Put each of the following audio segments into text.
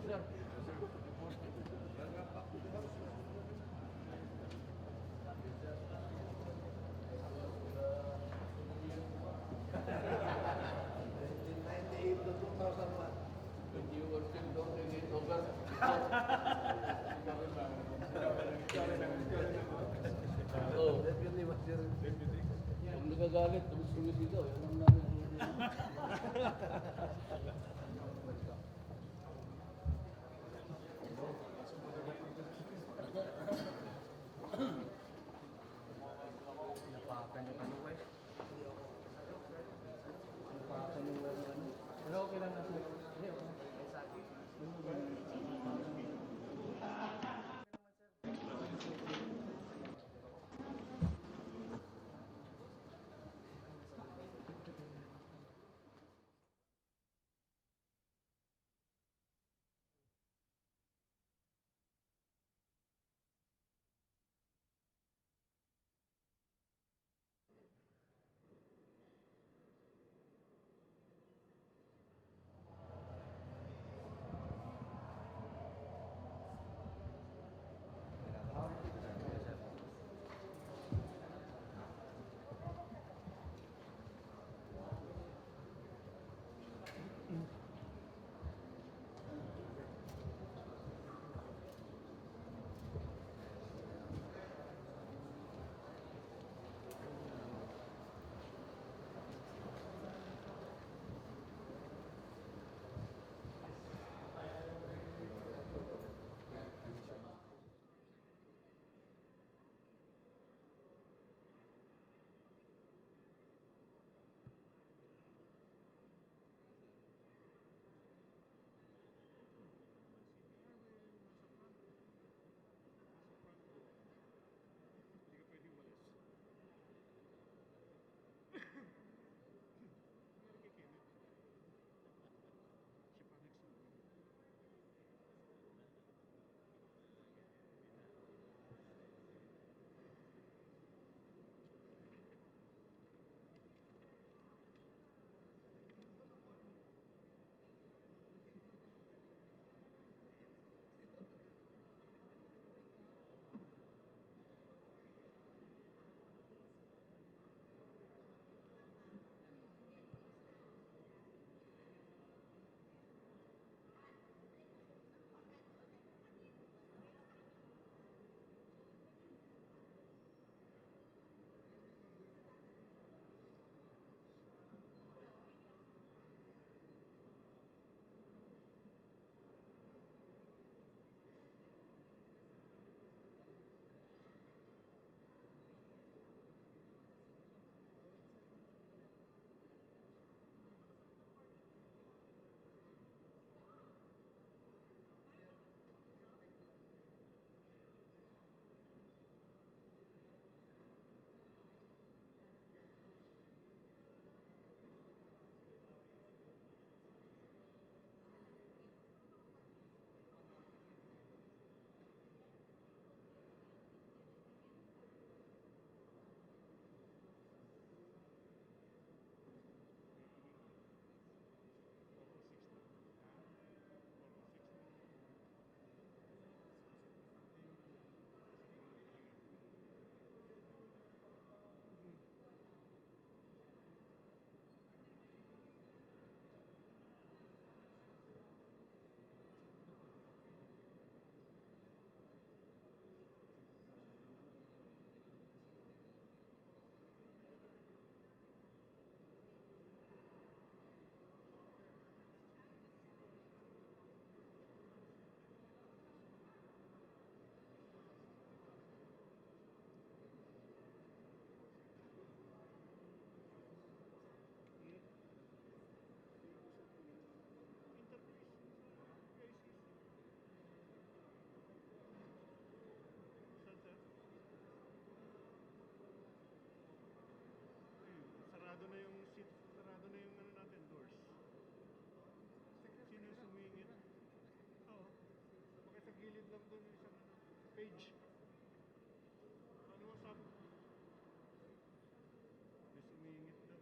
sir. When you were still talking it over. Oh, Deputy Mayor. Deputy. kung nagagalit, tapos sumisigaw, yan ang namin. Napakan yung ano eh. Napakan yung ano. Pero okay lang natin. Hindi, okay. May sakit. Sarado na yung seat, sarado na yung ano natin, doors. Sino yung sumingit? Oo. Baka sa gilid lang doon yung isang page. Ano mo sabi? Yung sumingit doon.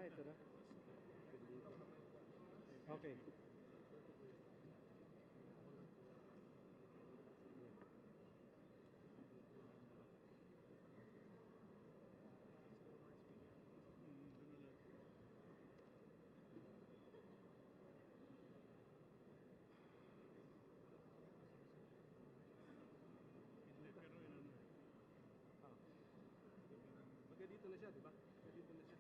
ito na. Okay. Pagka dito na siya, di ba? Pagka dito na siya.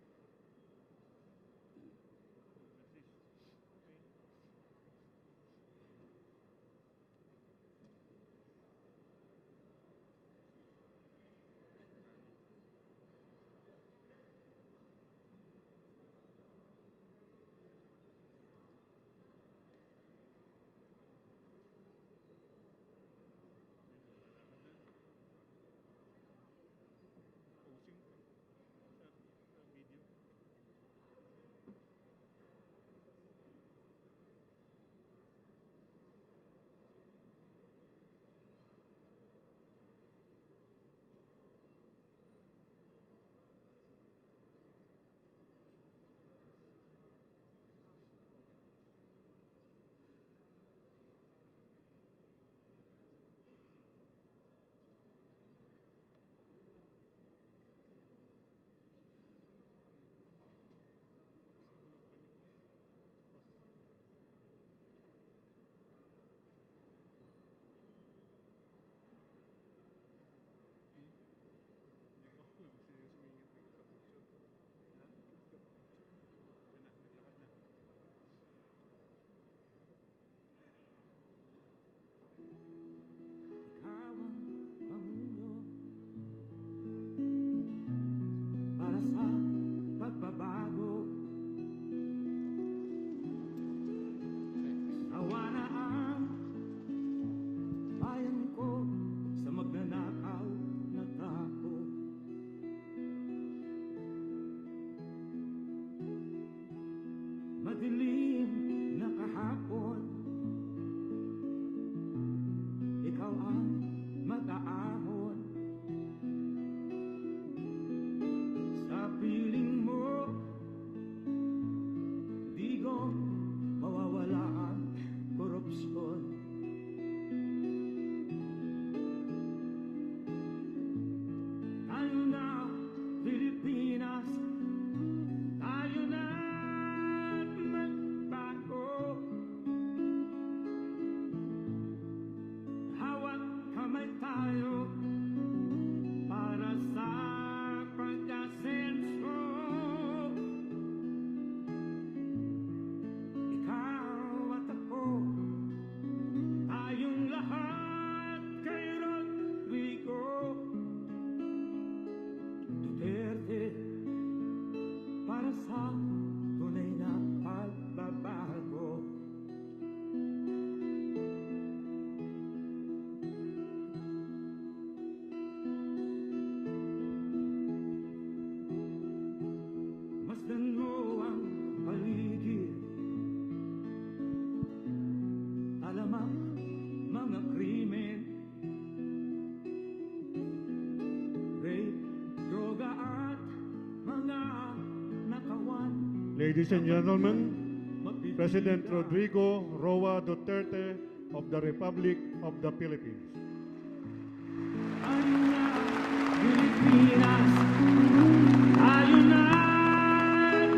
Ikaw ang pamuno para sa pagbabago. Awa na ang bayan ko sa magnanakaw na tao. Madilim na kahapon, ikaw ang mag-aahon. Sa piling mo, di ko mawawala ang korupsyon. Tayo na, Pilipinas, tayo na magbago. Hawat kamay tayo para sa pag-asenso. Ikaw at ako, tayong lahat kay Rodrigo Duterte, para sa tunay na pagbabago. Masdan mo ang paligid, alam ang mga krimen, rape, droga at mga nakawan. Ladies and gentlemen, President Rodrigo Roa Duterte of the Republic of the Philippines. Tayo na, Pilipinas, tayo na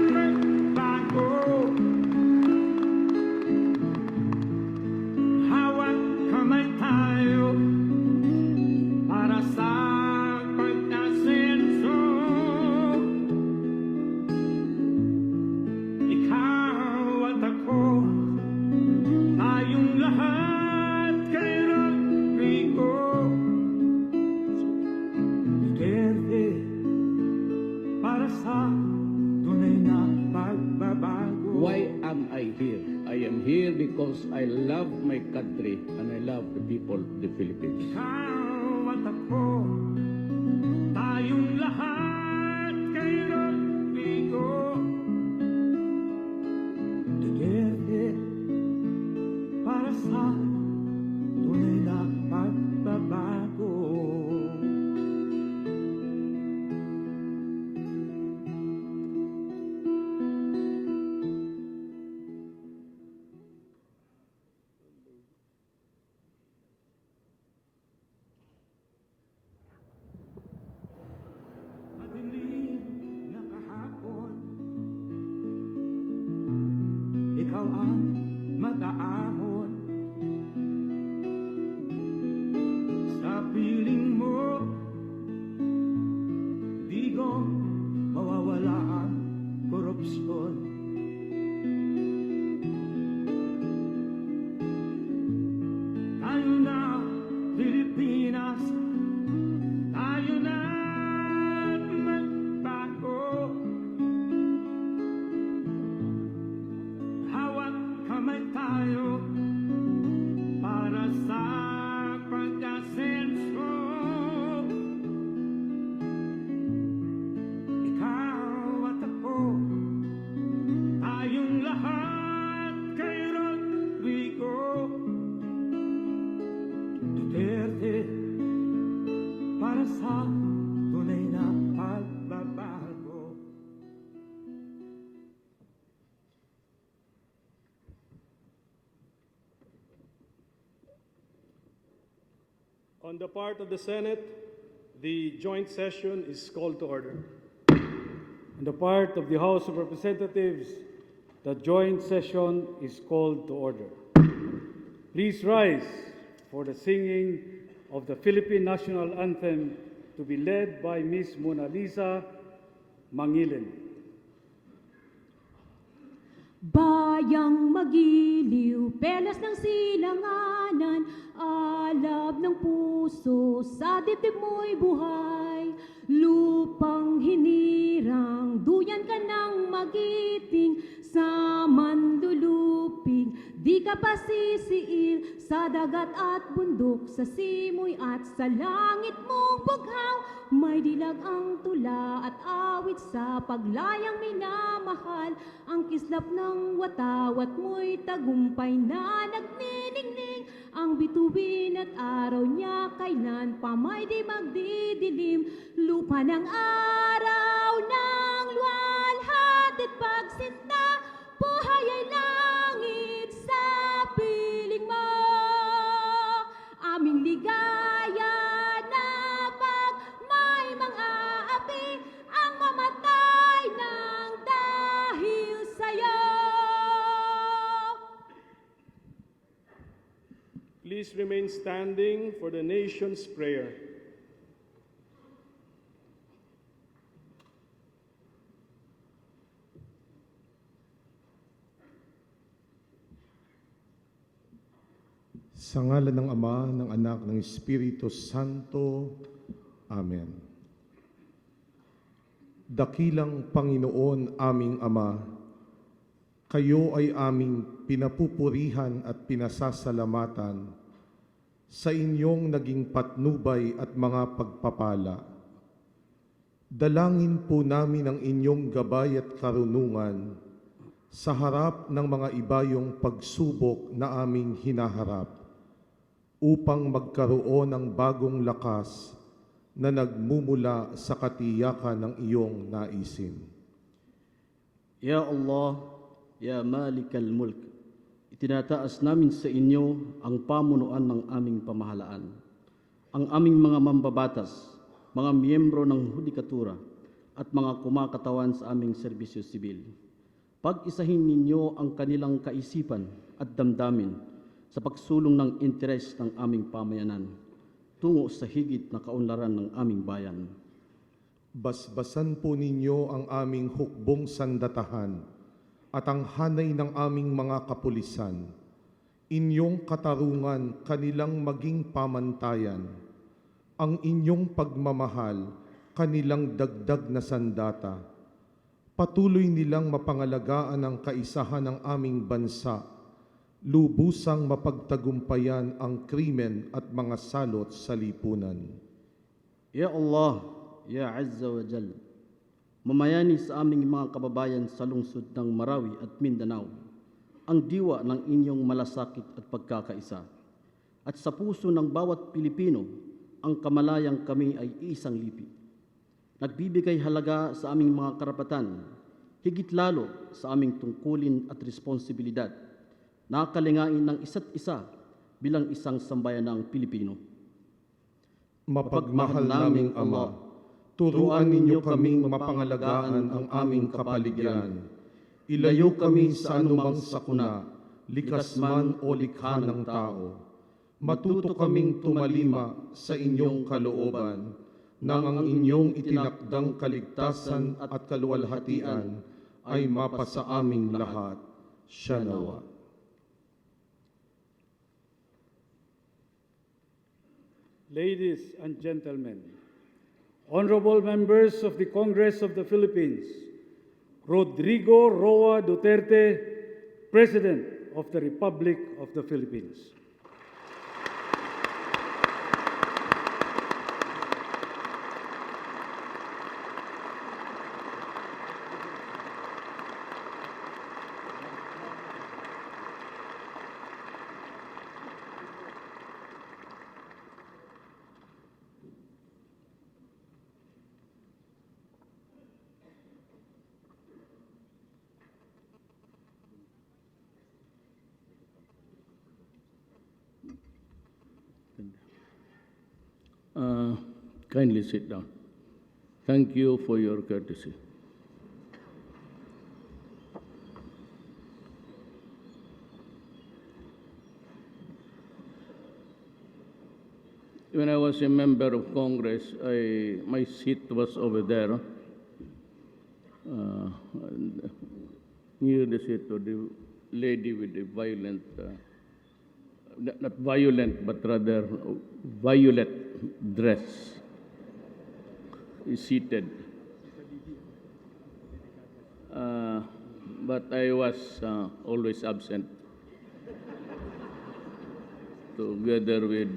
magbago. Hawat kamay tayo para sa pag-asenso. Ikaw at ako, tayong lahat kay Rodrigo Duterte, para sa tunay na pagbabago. Why am I here? I am here because I love my country and I love the people of the Philippines. Ikaw at ako, tayong lahat kay Rodrigo Duterte, para sa tunay na pagbabago. para sa tunay na pagbabago. On the part of the Senate, the joint session is called to order. On the part of the House of Representatives, the joint session is called to order. Please rise for the singing of the Philippine National Anthem to be led by Ms. Mona Lisa Mangilin. Bayang magiliw, pelas ng silanganan, alab ng puso, sa dibdib mo'y buhay. Lupang hinirang, duyan ka ng magiting, sa manlulupig, di ka pasisiil, sa dagat at bundok, sa simoy at sa langit mong bughaw. May dilag ang tula at awit sa paglayang minamahal, ang kislap ng watawat mo'y tagumpay na nagniningning, ang bituin at araw niya kailan pa may di magdidilim. Lupa ng araw ng luwalhati at pagsinta, buhay ay langit sa piling mo. Aming ligaya na pag may mga api, ang mamatay ng dahil sa'yo. Please remain standing for the nation's prayer. Sa ngalan ng Ama, ng Anak, ng Espiritu Santo. Amen. Dakilang Panginoon aming Ama, kayo ay aming pinapupurihan at pinasasalamatan sa inyong naging patnubay at mga pagpapala. Dalangin po namin ang inyong gabay at karunungan sa harap ng mga ibayong pagsubok na aming hinaharap, upang magkaroon ng bagong lakas na nagmumula sa katiyakan ng iyong naisin. Ya Allah, Ya Malik al-Mulk, itinataas namin sa inyo ang pamunuan ng aming pamahalaan, ang aming mga mambabatas, mga miyembro ng hudikatura, at mga kumakatawan sa aming serbisyo sibil. Pag-isahin ninyo ang kanilang kaisipan at damdamin sa pagsulong ng interes ng aming pamayanan tungo sa higit na kaunlaran ng aming bayan. Basbasan po ninyo ang aming hukbong sandatahan at ang hanay ng aming mga kapulisan. Inyong katarungan kanilang maging pamantayan. Ang inyong pagmamahal kanilang dagdag na sandata. Patuloy nilang mapangalagaan ang kaisahan ng aming bansa, lubusang mapagtagumpayan ang krimen at mga salot sa lipunan. Ya Allah, Ya Azza wa Jal, mamayani sa aming mga kababayan sa lungsod ng Marawi at Mindanao, ang diwa ng inyong malasakit at pagkakaisa. At sa puso ng bawat Pilipino, ang kamalayang kami ay isang lipi. Nagbibigay halaga sa aming mga karapatan, higit lalo sa aming tungkulin at responsibilidad, nakalingain ng isa't isa bilang isang sambayanang Pilipino. Mapagmahal naming Ama, turuan ninyo kaming mapangalagaan ang aming kapaligiran. Ilayo kami sa anumang sakuna, likas man o likha ng tao. Matuto kaming tumalima sa inyong kalooban, nang ang inyong itinakdang kaligtasan at kaluwalhatian ay mapasa aming lahat. Siya nawa. Ladies and gentlemen, honorable members of the Congress of the Philippines, Rodrigo Roa Duterte, President of the Republic of the Philippines. Kindly sit down. Thank you for your courtesy. When I was a member of Congress, my seat was over there, and near the seat of the lady with the violent, not violent, but rather violet dress, is seated. But I was always absent, together with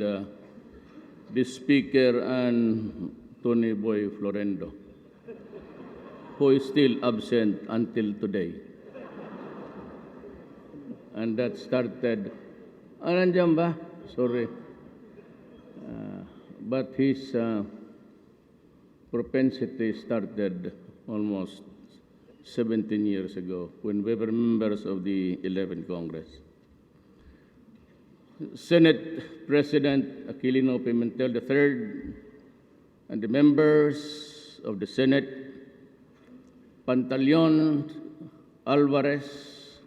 the Speaker and Tony Boy Florendo, who is still absent until today. And that started, nandiyan ba? Sorry. But his propensity started almost 17 years ago when we were members of the 11th Congress. Senate President Aquilino Pimentel III and the members of the Senate, Pantaleon Alvarez,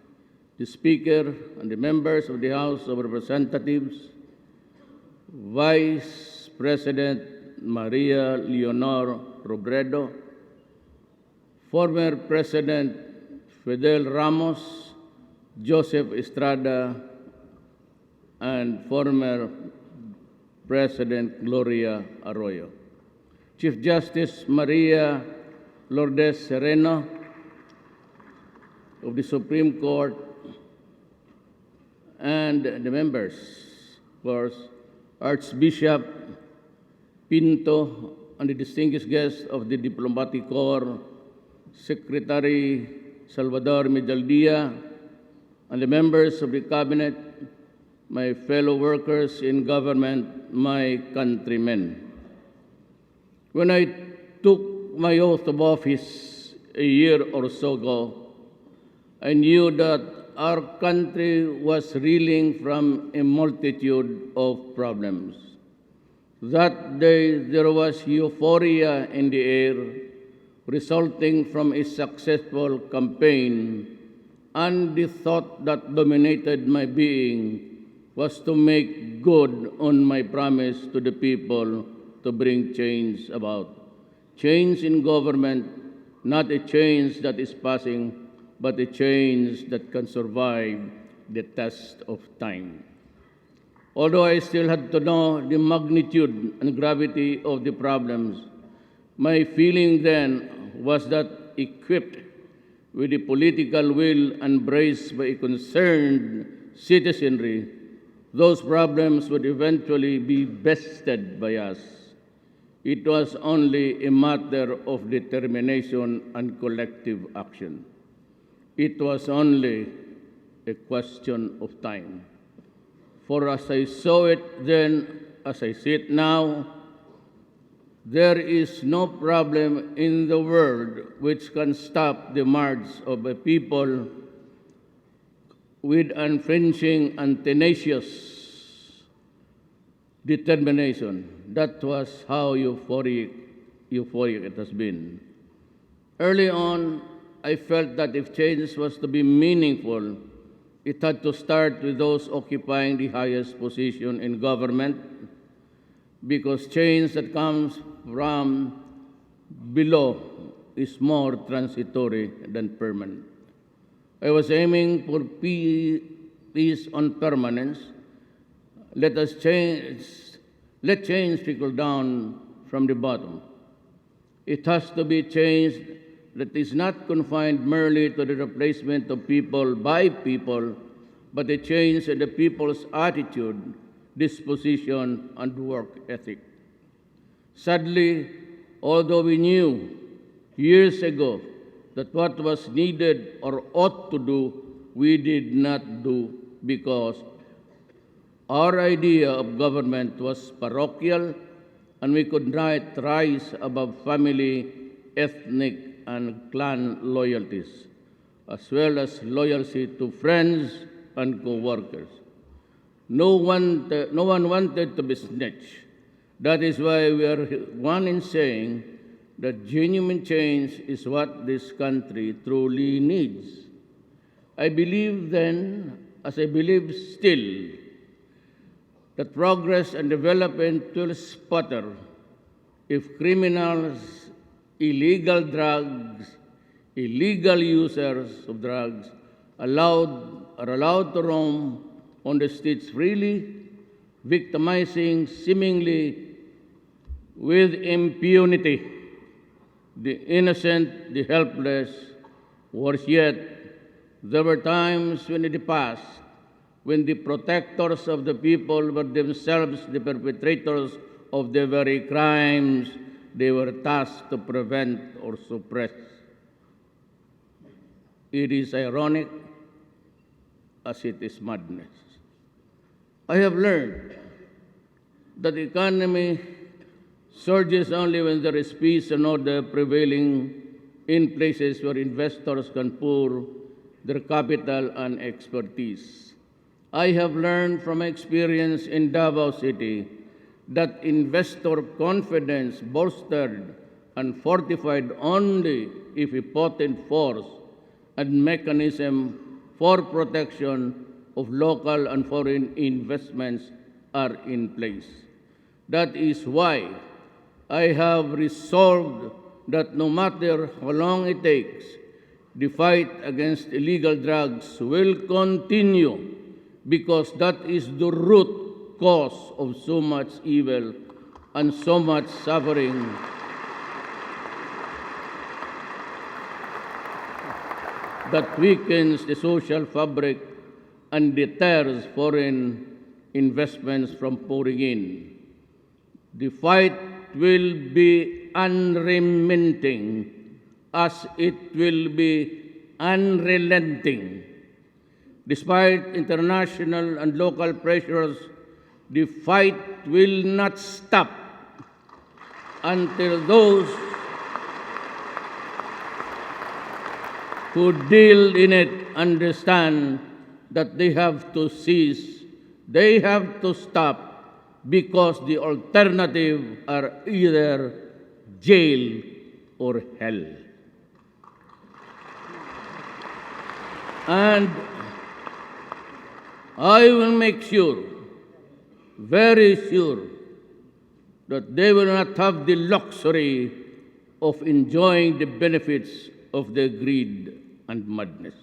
the Speaker, and the members of the House of Representatives, Vice President Maria Leonor Robredo, former President Fidel Ramos, Joseph Estrada, and former President Gloria Arroyo, Chief Justice Maria Lourdes Sereno of the Supreme Court, and the members, of course, Archbishop Pinto, and the distinguished guests of the Diplomatic Corps, Secretary Salvador Medaldia, and the members of the Cabinet, my fellow workers in government, my countrymen. When I took my oath of office a year or so ago, I knew that our country was reeling from a multitude of problems. That day there was euphoria in the air resulting from a successful campaign, and the thought that dominated my being was to make good on my promise to the people to bring change about. Change in government, not a change that is passing, but a change that can survive the test of time. Although I still had to know the magnitude and gravity of the problems, my feeling then was that equipped with the political will embraced by a concerned citizenry, those problems would eventually be bested by us. It was only a matter of determination and collective action. It was only a question of time. For as I saw it then, as I see it now, there is no problem in the world which can stop the march of a people with unflinching and tenacious determination. That was how euphoric it has been. Early on, I felt that if change was to be meaningful, it had to start with those occupying the highest position in government, because change that comes from below is more transitory than permanent. I was aiming for peace on permanence. Let change trickle down from the bottom. It has to be change that is not confined merely to the replacement of people by people, but a change in the people's attitude, disposition, and work ethic. Sadly, although we knew years ago that what was needed or ought to do, we did not do because our idea of government was parochial and we could not rise above family, ethnic, and clan loyalties, as well as loyalty to friends and co-workers. No one wanted to be snitched, That is why we are one in saying that genuine change is what this country truly needs. I believe then, as I believe still, that progress and development will sputter if criminals, illegal drugs, illegal users of drugs are allowed to roam on the streets freely, victimizing seemingly with impunity the innocent, the helpless. Worse yet, there were times when in the past when the protectors of the people were themselves the perpetrators of the very crimes they were tasked to prevent or suppress. It is ironic as it is madness. I have learned that the economy surges only when there is peace and order prevailing in places where investors can pour their capital and expertise. I have learned from experience in Davao City that investor confidence bolstered and fortified only if a potent force and mechanism for protection of local and foreign investments are in place. That is why I have resolved that no matter how long it takes, the fight against illegal drugs will continue because that is the root cause of so much evil and so much suffering that weakens the social fabric and deters foreign investments from pouring in. The fight will be unremitting as it will be unrelenting. Despite international and local pressures, the fight will not stop until those who deal in it understand that they have to cease, they have to stop, because the alternative are either jail or hell. And I will make sure, very sure, that they will not have the luxury of enjoying the benefits of their greed and madness.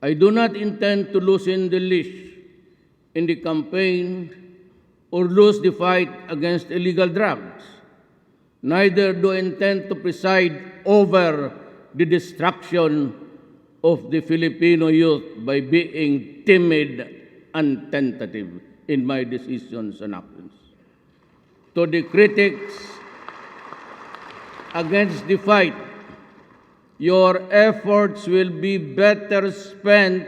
I do not intend to loosen the leash in the campaign or lose the fight against illegal drugs. Neither do I intend to preside over the destruction of the Filipino youth by being timid and tentative in my decisions and actions. To the critics against the fight, your efforts will be better spent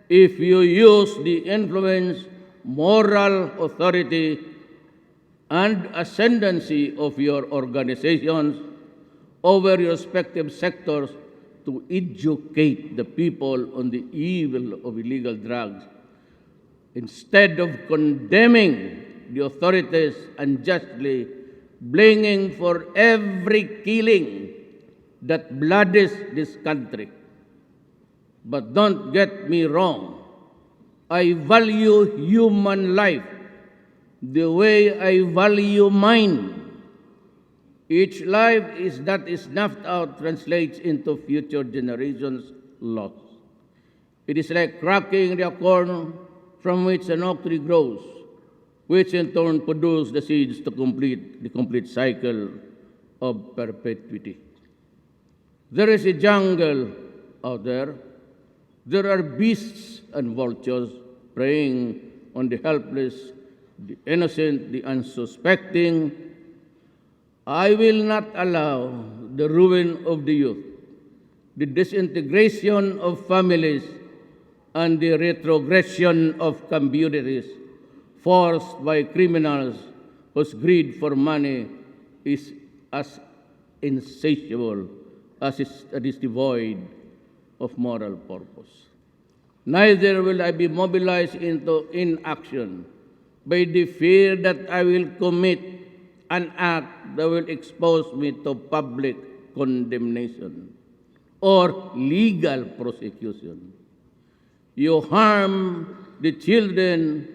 if you use the influence, moral authority, and ascendancy of your organizations over your respective sectors to educate the people on the evil of illegal drugs, instead of condemning the authorities unjustly, blaming for every killing that bloodies this country. But don't get me wrong, I value human life the way I value mine. Each life that is snuffed out translates into future generations' loss. It is like cracking the acorn from which an oak tree grows, which in turn produces the seeds to complete the complete cycle of perpetuity. There is a jungle out there. There are beasts and vultures preying on the helpless, the innocent, the unsuspecting. I will not allow the ruin of the youth, the disintegration of families, and the retrogression of communities forced by criminals whose greed for money is as insatiable as it is devoid of moral purpose. Neither will I be mobilized into inaction by the fear that I will commit an act that will expose me to public condemnation or legal prosecution. You harm the children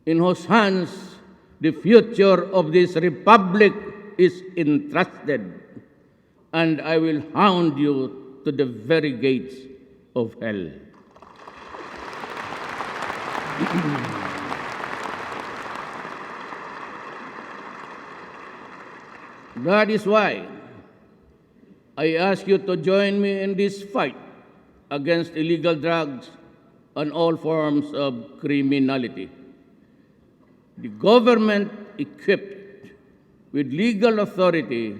in whose hands the future of this republic is entrusted, and I will hound you to the very gates of hell. That is why I ask you to join me in this fight against illegal drugs and all forms of criminality. The government equipped with legal authority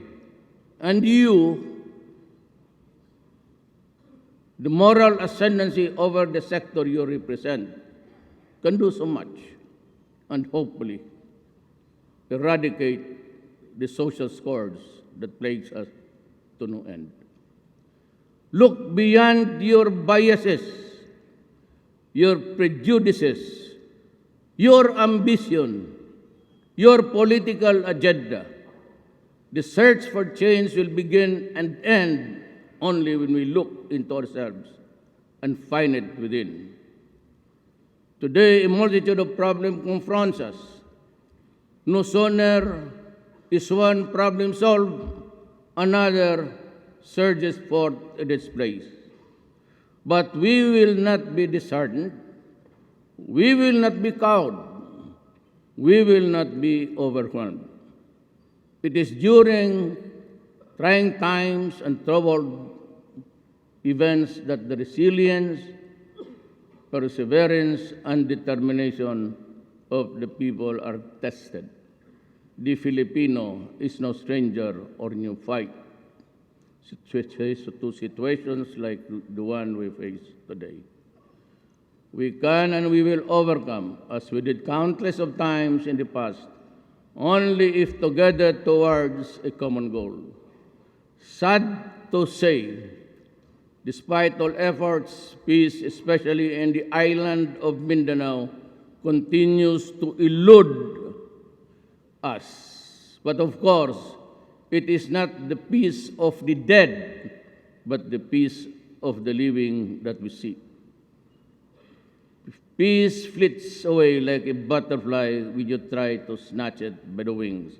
and you, the moral ascendancy over the sector you represent, can do so much and hopefully eradicate the social scourge that plagues us to no end. Look beyond your biases, your prejudices, your ambition, your political agenda. The search for change will begin and end only when we look into ourselves and find it within. Today, a multitude of problems confronts us. No sooner is one problem solved, another surges forth in its place. But we will not be disheartened. We will not be cowed. We will not be overwhelmed. It is during trying times and troubled events that the resilience, perseverance, and determination of the people are tested. The Filipino is no stranger or new fight to situations like the one we face today. We can and we will overcome, as we did countless of times in the past, only if together towards a common goal. Sad to say, despite all efforts, peace, especially in the island of Mindanao, continues to elude us. But of course, it is not the peace of the dead, but the peace of the living that we seek. Peace flits away like a butterfly when you try to snatch it by the wings.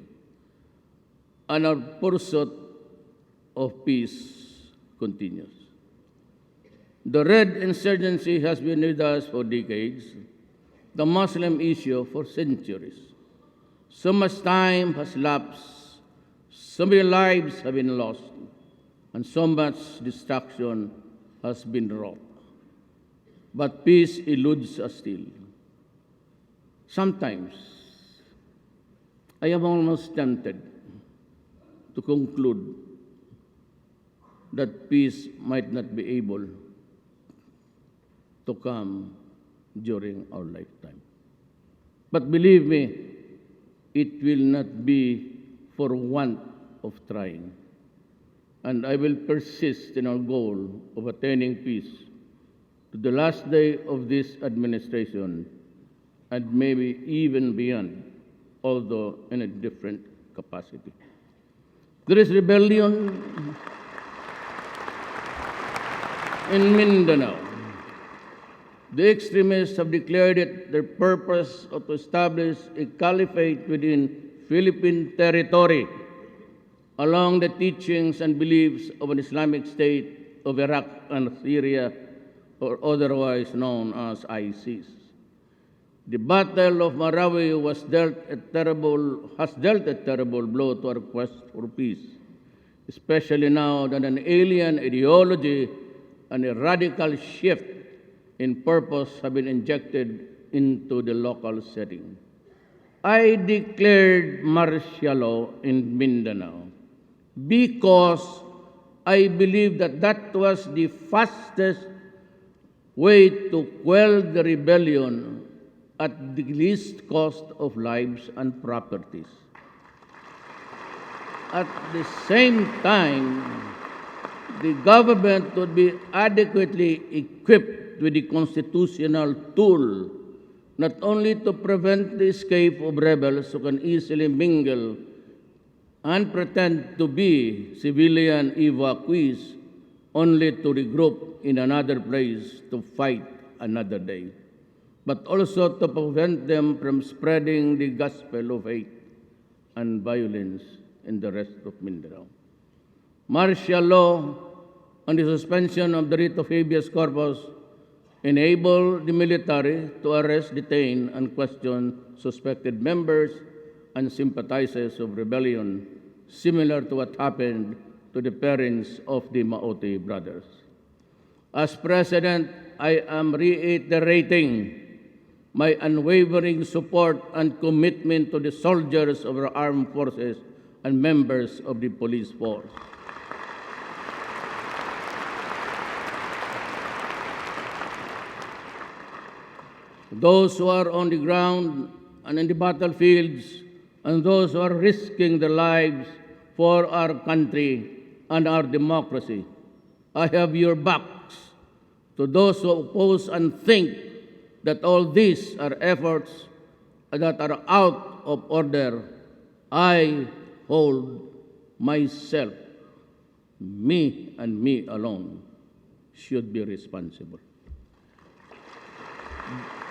And our pursuit of peace continues. The Red Insurgency has been with us for decades, the Muslim issue for centuries. So much time has lapsed, so many lives have been lost, and so much destruction has been wrought. But peace eludes us still. Sometimes, I am almost tempted to conclude that peace might not be able to come during our lifetime. But believe me, it will not be for want of trying. And I will persist in our goal of attaining peace to the last day of this administration and maybe even beyond, although in a different capacity. There is rebellion in Mindanao. The extremists have declared it their purpose to establish a caliphate within Philippine territory along the teachings and beliefs of an Islamic State of Iraq and Syria, or otherwise known as ISIS. The Battle of Marawi has dealt a terrible blow to our quest for peace, especially now that an alien ideology and a radical shift in purpose have been injected into the local setting. I declared martial law in Mindanao because I believe that that was the fastest way to quell the rebellion at the least cost of lives and properties. At the same time, the government would be adequately equipped with the constitutional tool not only to prevent the escape of rebels who can easily mingle and pretend to be civilian evacuees only to regroup in another place to fight another day, but also to prevent them from spreading the gospel of hate and violence in the rest of Mindanao. Martial law and the suspension of the writ of habeas corpus enable the military to arrest, detain, and question suspected members and sympathizers of rebellion, similar to what happened to the parents of the Maote brothers. As President, I am reiterating my unwavering support and commitment to the soldiers of our armed forces and members of the police force. Those who are on the ground and in the battlefields, and those who are risking their lives for our country and our democracy, I have your backs. To those who oppose and think that all these are efforts that are out of order, I hold myself, me and me alone, should be responsible.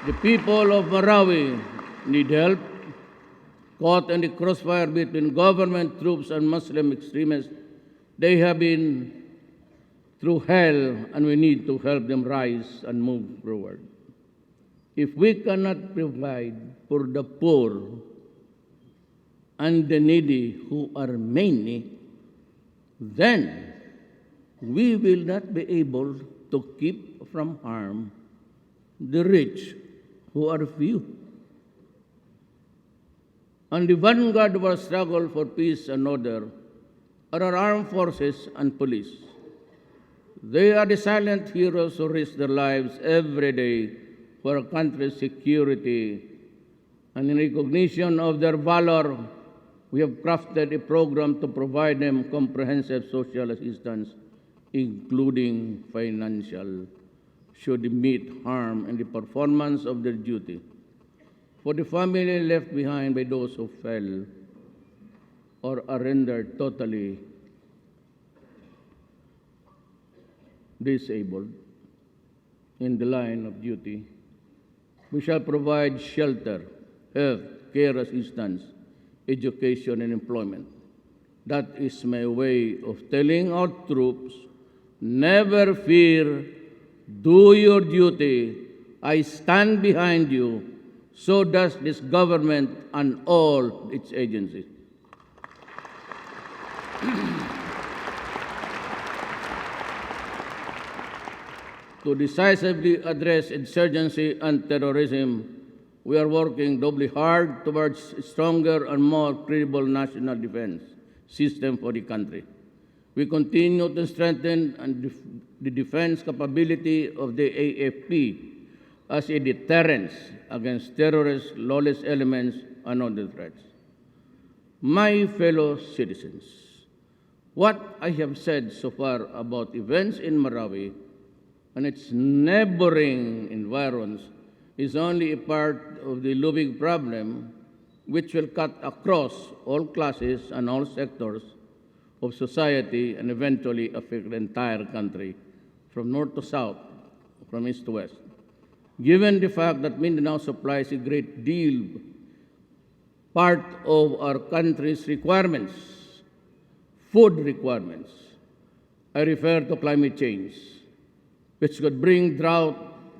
The people of Marawi need help. Caught in the crossfire between government troops and Muslim extremists, they have been through hell, and we need to help them rise and move forward. If we cannot provide for the poor and the needy, who are many, then we will not be able to keep from harm the rich, who are few. On the vanguard of our struggle for peace and order are our armed forces and police. They are the silent heroes who risk their lives every day for our country's security. And in recognition of their valor, we have crafted a program to provide them comprehensive social assistance, including financial, should they meet harm in the performance of their duty. For the family left behind by those who fell or are rendered totally disabled in the line of duty, we shall provide shelter, health, care assistance, education, and employment. That is my way of telling our troops, never fear, do your duty, I stand behind you. So does this government and all its agencies. To decisively address insurgency and terrorism, we are working doubly hard towards a stronger and more credible national defense system for the country. We continue to strengthen the defense capability of the AFP as a deterrence against terrorist, lawless elements, and other threats. My fellow citizens, what I have said so far about events in Marawi and its neighboring environs is only a part of the looming problem, which will cut across all classes and all sectors of society and eventually affect the entire country, from north to south, from east to west. Given the fact that Mindanao supplies a great deal part of our country's requirements, food requirements, I refer to climate change, which could bring drought,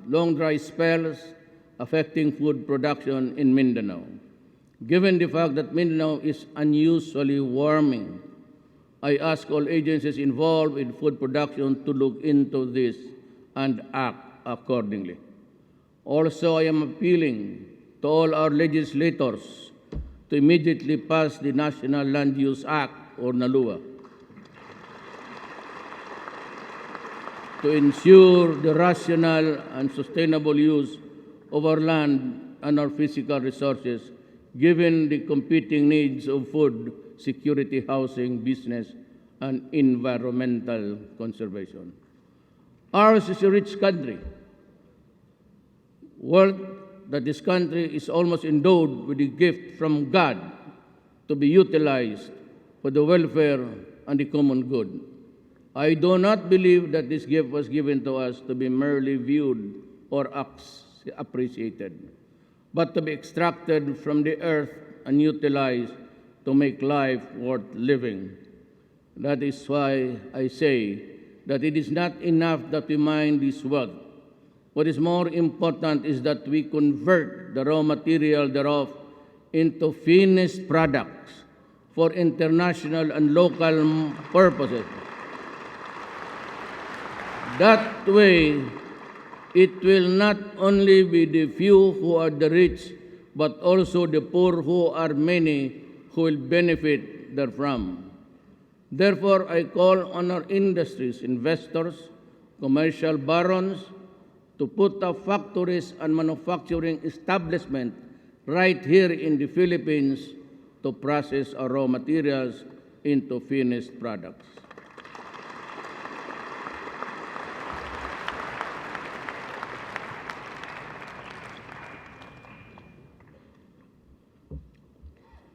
long dry spells, affecting food production in Mindanao. Given the fact that Mindanao is unusually warming, I ask all agencies involved in food production to look into this and act accordingly. Also, I am appealing to all our legislators to immediately pass the National Land Use Act, or NALUA, to ensure the rational and sustainable use of our land and our physical resources, given the competing needs of food, security, housing, business, and environmental conservation. Ours is a rich country, worth that this country is almost endowed with a gift from God to be utilized for the welfare and the common good. I do not believe that this gift was given to us to be merely viewed or appreciated, but to be extracted from the earth and utilized to make life worth living. That is why I say that it is not enough that we mine this wealth. What is more important is that we convert the raw material thereof into finished products for international and local purposes. That way, it will not only be the few who are the rich, but also the poor who are many who will benefit therefrom. Therefore, I call on our industries, investors, commercial barons, to put up factories and manufacturing establishments right here in the Philippines to process our raw materials into finished products.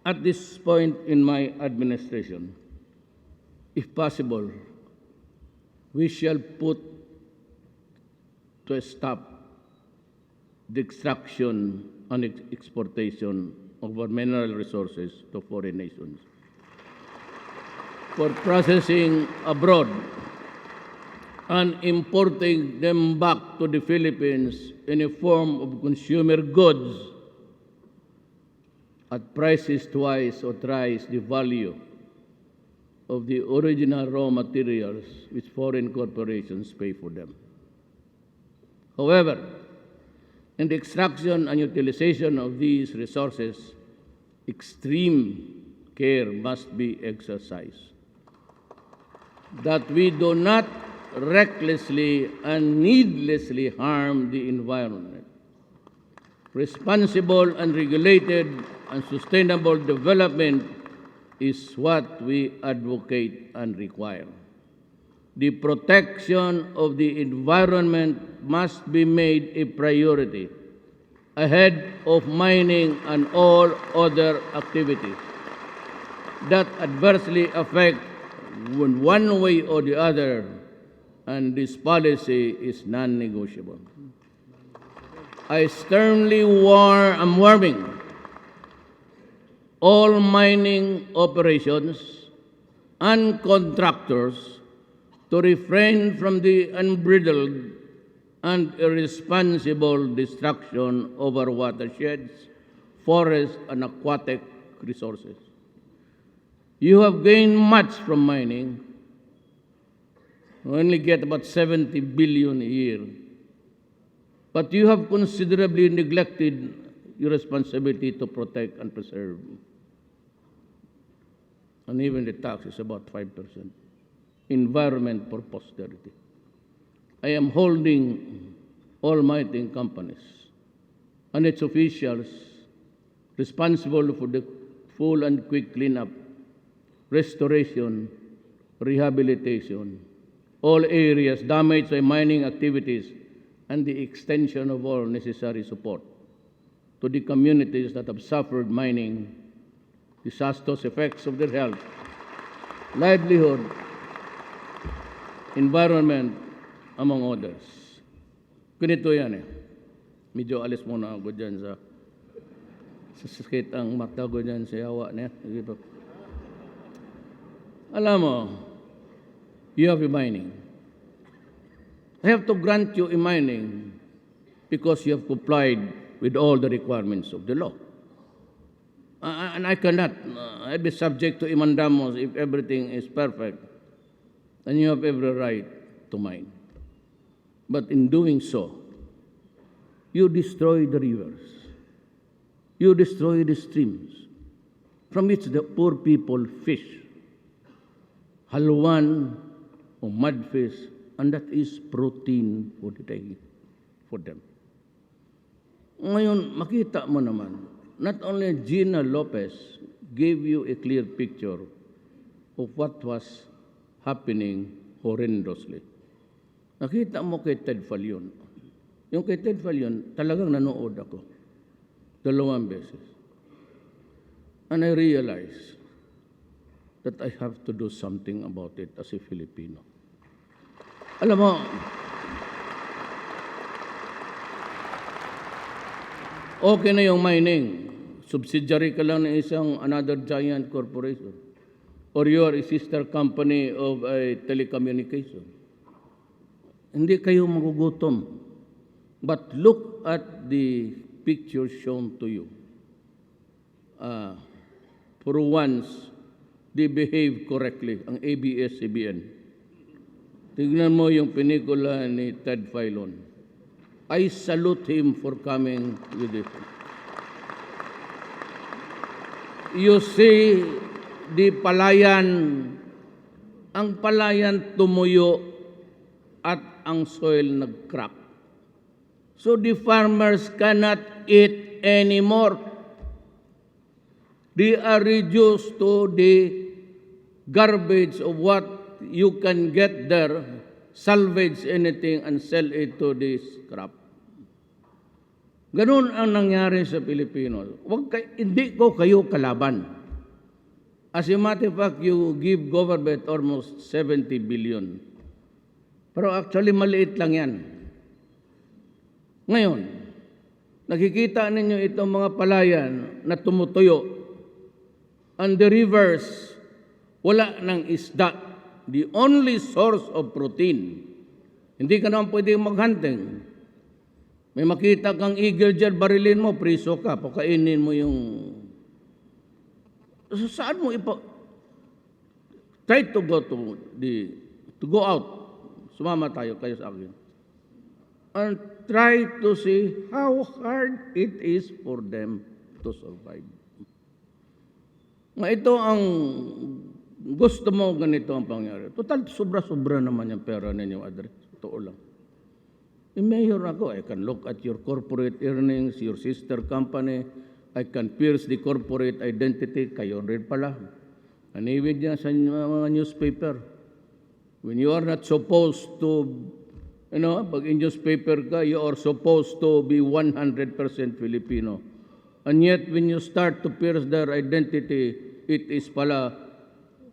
At this point in my administration, if possible, we shall put to a stop the extraction and exportation of our mineral resources to foreign nations for processing abroad and importing them back to the Philippines in a form of consumer goods at prices twice or thrice the value of the original raw materials which foreign corporations pay for them. However, in the extraction and utilization of these resources, extreme care must be exercised, that we do not recklessly and needlessly harm the environment. Responsible and regulated and sustainable development is what we advocate and require. The protection of the environment must be made a priority ahead of mining and all other activities that adversely affect one way or the other, and this policy is non-negotiable. I sternly am warning all mining operations and contractors to refrain from the unbridled and irresponsible destruction of our watersheds, forests, and aquatic resources. You have gained much from mining. You only get about 70 billion a year. But you have considerably neglected your responsibility to protect and preserve. And even the tax is about 5%. Environment for posterity. I am holding all mining companies and its officials responsible for the full and quick cleanup, restoration, rehabilitation, all areas damaged by mining activities, and the extension of all necessary support to the communities that have suffered mining disastrous effects of their health, livelihood, environment, among others. Ganito yan eh. Medyo alis muna ako dyan sa sakit ang mata ko dyan sa yawa niya. Alam mo, you have a mining. I have to grant you a mining because you have complied with all the requirements of the law. And I cannot I'd be subject to imandamos if everything is perfect. And you have every right to mine. But in doing so, you destroy the rivers. You destroy the streams from which the poor people fish. Haluan or mudfish, and that is protein for the day for them. Ngayon, makita mo naman, not only Gina Lopez gave you a clear picture of what was happening horrendously. Nakita mo kay Ted Fallion. Yung kay Ted Fallion, talagang nanood ako. Dalawang beses. And I realized that I have to do something about it as a Filipino. Alam mo, okay na yung mining. Subsidiary ka lang ng isang another giant corporation. Or you are a sister company of a telecommunication. Hindi kayo magugutom. But look at the picture shown to you. For once, they behave correctly, ang ABS-CBN. Tignan mo yung pelikula ni Ted Filon. I salute him for coming with it. You see, the palayan, ang palayan tumuyo at ang soil nag-crack. So the farmers cannot eat anymore. They are reduced to the garbage of what you can get there, salvage anything and sell it to the scrap. Ganun ang nangyari sa Pilipino. Hindi ko kayo kalaban. As a matter of fact, you give government almost 70 billion. Pero actually, maliit lang yan. Ngayon, nakikita ninyo itong mga palayan na tumutuyo. And the rivers, wala ng isda. The only source of protein. Hindi ka naman pwedeng maghunting. May makita kang eagle dyan, barilin mo, priso ka, pakainin mo yung... So, saan mo try to go out. Sumama tayo, kayo sa akin. And try to see how hard it is for them to survive. Ito ang gusto mo, ganito ang pangyari. Total, sobra-sobra naman yung pera ninyong address. Totoo lang. Mayor ako, I can look at your corporate earnings, your sister company, I can pierce the corporate identity, kayo rin pala. Aniwid niya sa mga newspaper. When you are not supposed to, pag in newspaper ka, you are supposed to be 100% Filipino. And yet, when you start to pierce their identity, it is pala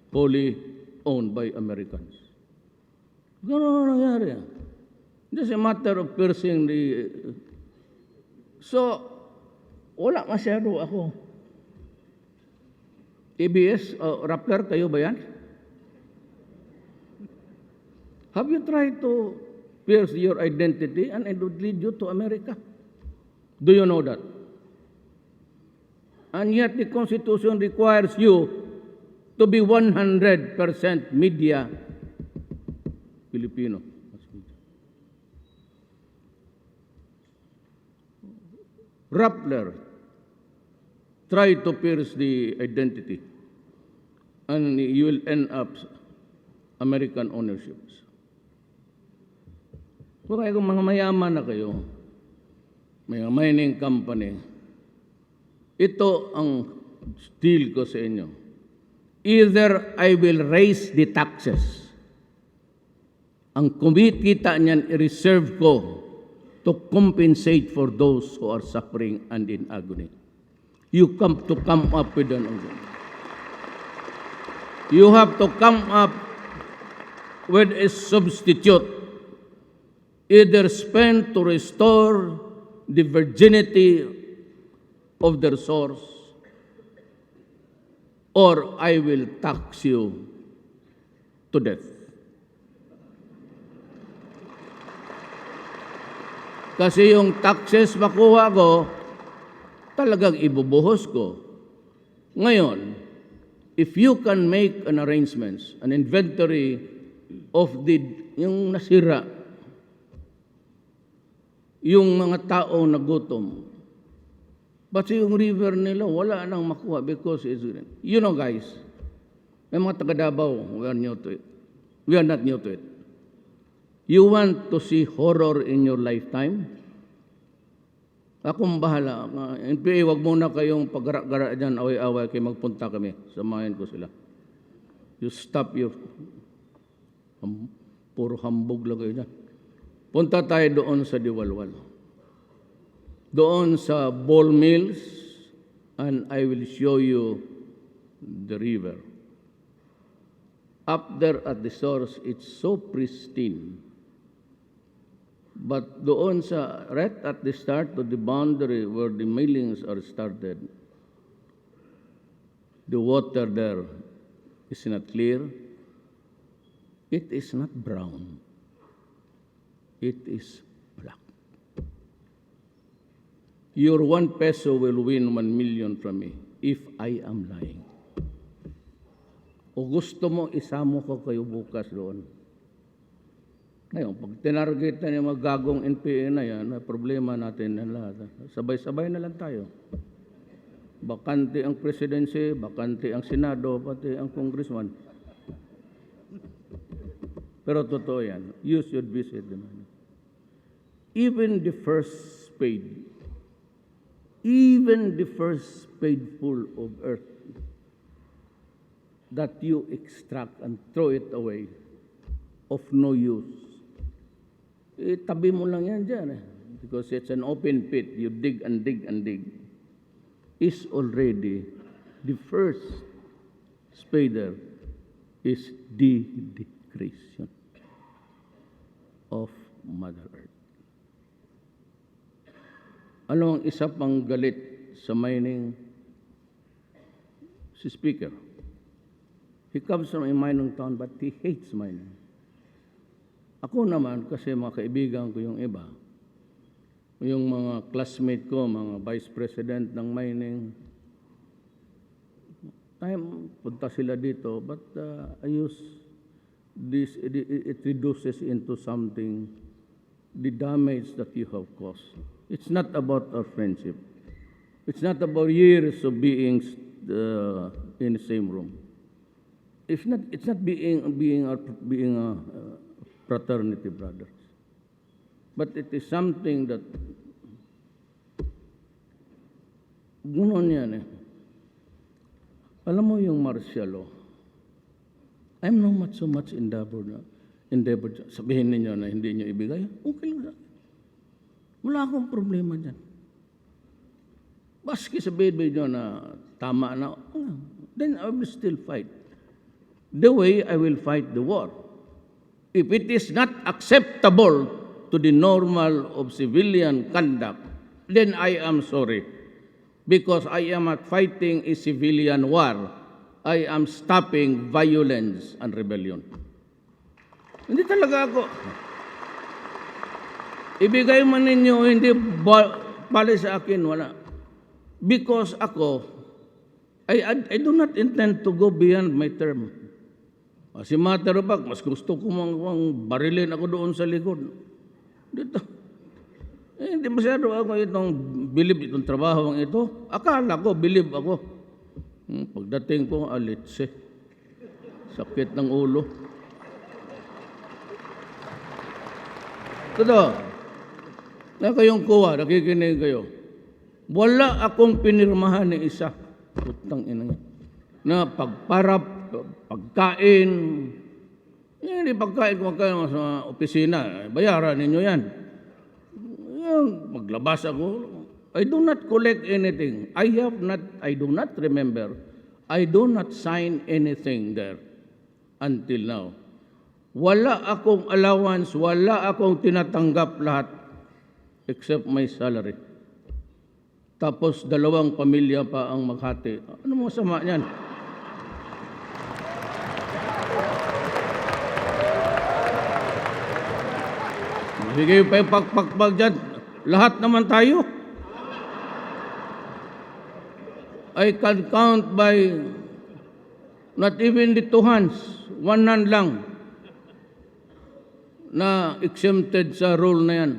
wholly owned by Americans. Gano'n ang nangyari. Just a matter of piercing the... So, wala masyado ako. ABS, Rappler, kayo ba yan? Have you tried to pierce your identity and it would lead you to America? Do you know that? And yet the Constitution requires you to be 100% media Filipino. Rappler tried to pierce the identity and you will end up American ownerships. Kung kayo mga mayaman na kayo, may mining company, ito ang deal ko sa inyo. Either I will raise the taxes. Ang kumikita niyan, i-reserve ko to compensate for those who are suffering and in agony. You have to come up with an agony. You have to come up with a substitute, either spent to restore the virginity of their source, or I will tax you to death. Kasi yung taxes makuha ko, talagang ibubuhos ko. Ngayon, if you can make an arrangements, an inventory of yung nasira, yung mga tao nagutom, but yung river nila, wala nang makuha because it's... You know guys, may mga taga-Davao, we are new to it. We are not new to it. You want to see horror in your lifetime? Akong bahala. NPA, wag muna kayong pag-gara-gara dyan, away-away kayo, magpunta kami. Samahin ko sila. You stop your... Puro hambog lang kayo dyan. Punta tayo doon sa Diwalwal. doon sa ball mills, and I will show you the river. Up there at the source, it's so pristine. But doon sa, right at the start to the boundary where the millings are started, the water there is not clear. It is not brown. It is black. Your 1 peso will win 1 million from me if I am lying. O gusto mo, isamo ko kayo bukas doon. Ngayon, pag tinarget na yung mga gagong NPA na yan, problema natin na lahat. Sabay-sabay na lang tayo. Bakante ang presidency, bakante ang senado, pati ang congressman. Pero totoo yan. You should visit them. Even the first spade full of earth that you extract and throw it away of no use. Tabi mo lang yan dyan because it's an open pit. You dig and dig and dig. Is already the first spader is the decreation of Mother Earth. Ano ang isa pang galit sa mining? Si Speaker. He comes from a mining town but he hates mining. Ako naman, kasi mga kaibigan ko yung iba, yung mga classmate ko, mga vice president ng mining, punta sila dito, but I use this, it reduces into something, the damage that you have caused. It's not about our friendship. It's not about years of being in the same room. It's not being fraternity brothers. But it is something that gunon yan eh. Alam mo yung martial law, I'm not so much endeavored. Sabihin ninyo na hindi nyo ibigay, okay lang. Wala akong problema dyan. Baski sabihin nyo na tama na, then I will still fight. The way I will fight the war. If it is not acceptable to the normal of civilian conduct, then I am sorry. Because I am not fighting a civilian war. I am stopping violence and rebellion. Hindi talaga ako. Ibigay man ninyo, hindi bali sa akin, wala. Because ako, I do not intend to go beyond my term. Si matter of fact, mas gusto ko barilin ako doon sa likod. Dito. Hindi masyado ako itong bilib itong trabaho ito. Akala ko, bilib ako. Pagdating ko, alitse. Sakit ng ulo. Totoo. Na kayong kuha, nakikinig kayo. Wala akong pinirmahan ni isa. Putang ina nga. Na pagparap, pagkain, hindi pagkain kung kayo sa opisina, bayaran ninyo yan. Maglabas ako, I do not collect anything. I do not remember. I do not sign anything there until now. Wala akong allowance, wala akong tinatanggap lahat except my salary. Tapos 2 pamilya pa ang maghati. Ano mo masama niyan? Bigay pa yung pagpagpag dyan. Lahat naman tayo. I can count by not even the 2 hands. 1 hand lang na exempted sa rule na yan.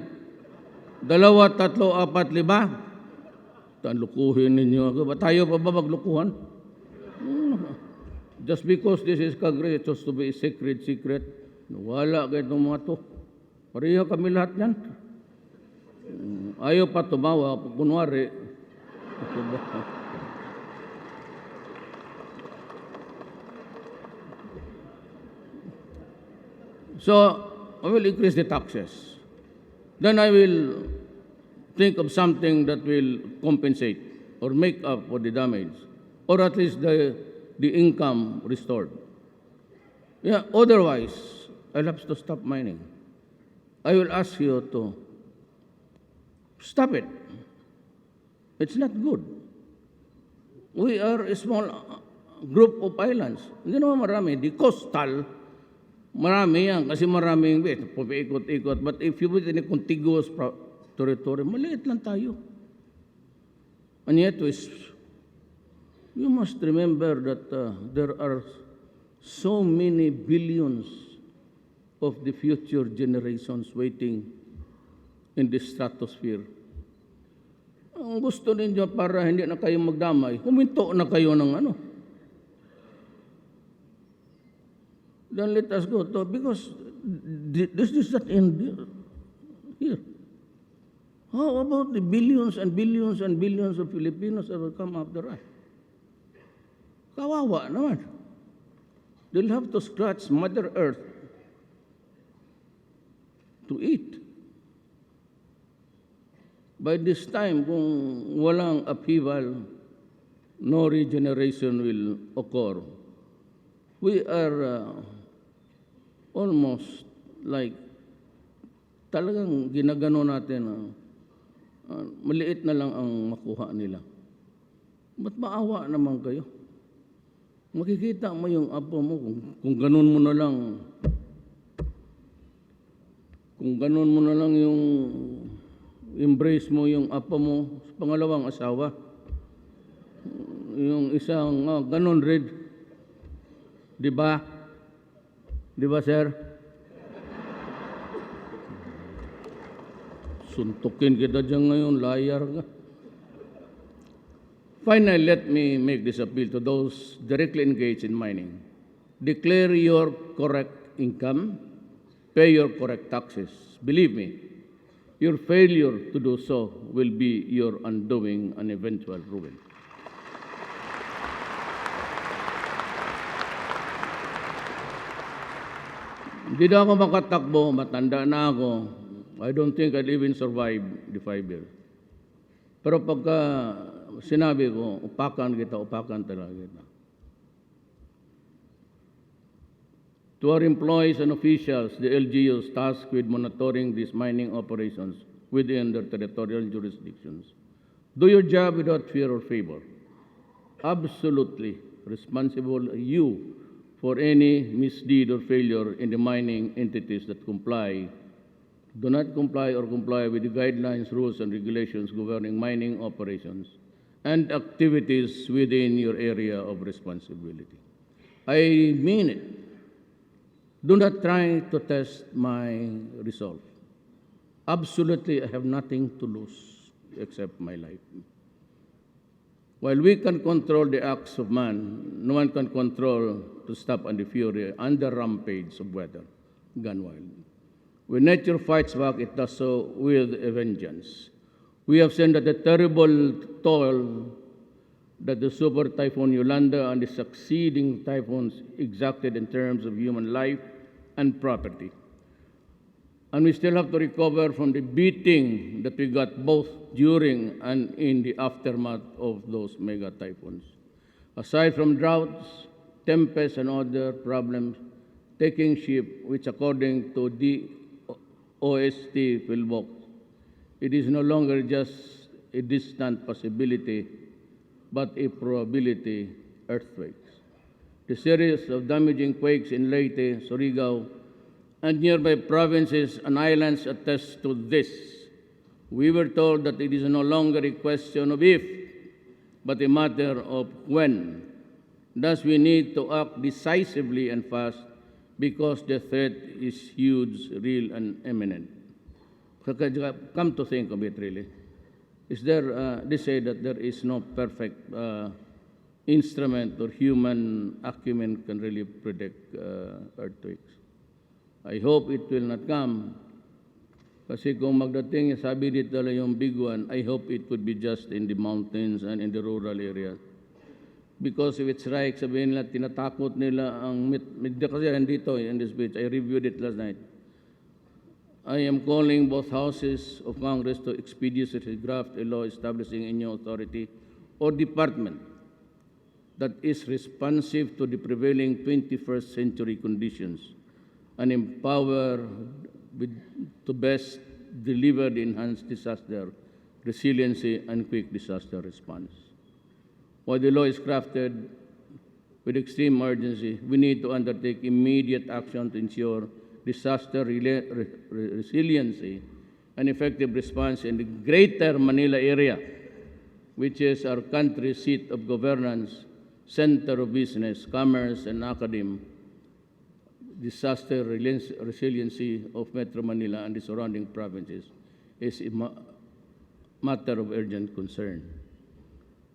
2, 3, 4, 5. Lukuhin ninyo ako. Ba tayo pa ba maglukuhan? Just because this is Congress, it's supposed to be a secret. Wala kayo itong mga to. Pareho kami lahat yan. Ayaw pa tumawa, kunwari. So, I will increase the taxes. Then I will think of something that will compensate or make up for the damage, or at least the income restored. Yeah, otherwise, I'll have to stop mining. I will ask you to stop it. It's not good. We are a small group of islands. Hindi naman marami. The coastal, marami yan kasi maraming paikot-ikot. But if you put in a contiguous territory, maliit lang tayo. And yet, you must remember that there are so many billions of the future generations waiting in the stratosphere. Ang gusto ninyo para hindi na kayo magdamay, huminto na kayo ng ano. Then let us go to, because this is not end here. How about the billions and billions and billions of Filipinos that will come after us? Kawawa naman. They'll have to scratch Mother Earth to eat. By this time, kung walang upheaval, no regeneration will occur. We are almost like talagang ginagano natin maliit na lang ang makuha nila. Ba't maawa naman kayo? Makikita mo yung apo mo kung ganun mo na lang. Kung ganun mo na lang yung embrace mo yung apo mo sa pangalawang asawa. Yung isang ganun rin. Di ba? Di ba, sir? Suntukin kita dyan ngayon, liar ka. Finally, let me make this appeal to those directly engaged in mining. Declare your correct income, pay your correct taxes. Believe me, your failure to do so will be your undoing and eventual ruin. Hindi na ako makatakbo, matanda na ako. I don't think I'll even survive the 5 years. Pero pagka sinabi ko, upakan talaga kita. To our employees and officials, the LGUs tasked with monitoring these mining operations within their territorial jurisdictions, do your job without fear or favor. Absolutely responsible you for any misdeed or failure in the mining entities that do not comply or comply with the guidelines, rules, and regulations governing mining operations and activities within your area of responsibility. I mean it. Do not try to test my resolve. Absolutely, I have nothing to lose except my life. While we can control the acts of man, no one can control to stop and the fury and the rampage of weather gone wild. When nature fights back, it does so with a vengeance. We have seen that the terrible toll that the super typhoon Yolanda and the succeeding typhoons exacted in terms of human life and property. And we still have to recover from the beating that we got both during and in the aftermath of those mega typhoons. Aside from droughts, tempests, and other problems, taking ship, which according to the OST Philbox, it is no longer just a distant possibility, but a probability earthquakes. The series of damaging quakes in Leyte, Surigao, and nearby provinces and islands attest to this. We were told that it is no longer a question of if, but a matter of when. Thus, we need to act decisively and fast because the threat is huge, real, and imminent. Come to think of it, really. Is there, they say that there is no perfect instrument or human acumen can really predict earthquakes. I hope it will not come. Kasi kung magdating, sabi dito lang yung big one, I hope it would be just in the mountains and in the rural areas. Because if it's right, sabihin nila, tinatakot nila ang kasi dito in this beach, I reviewed it last night. I am calling both houses of Congress to expeditiously draft a law establishing a new authority or department that is responsive to the prevailing 21st century conditions and empower to best deliver the enhanced disaster resiliency and quick disaster response. While the law is crafted with extreme urgency, we need to undertake immediate action to ensure disaster resiliency and effective response in the greater Manila area, which is our country's seat of governance, center of business, commerce, and academe. Disaster resiliency of Metro Manila and the surrounding provinces is a matter of urgent concern.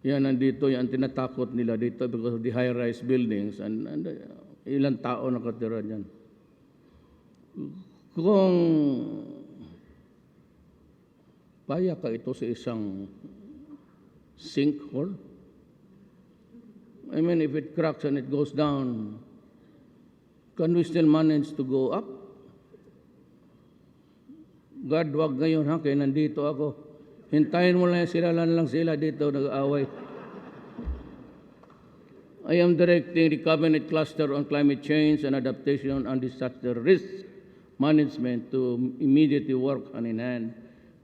Yan, nandito yung tinatakot nila dito because of the high-rise buildings and ilang tao nakatira dyan. Kung paya ka ito sa isang sinkhole, I mean, if it cracks and it goes down, can we still manage to go up? God, wag ngayon ha, kaya nandito ako. Hintayin mo lang sila dito nag-aaway. I am directing the Cabinet Cluster on Climate Change and Adaptation and Disaster Risk Management to immediately work hand in hand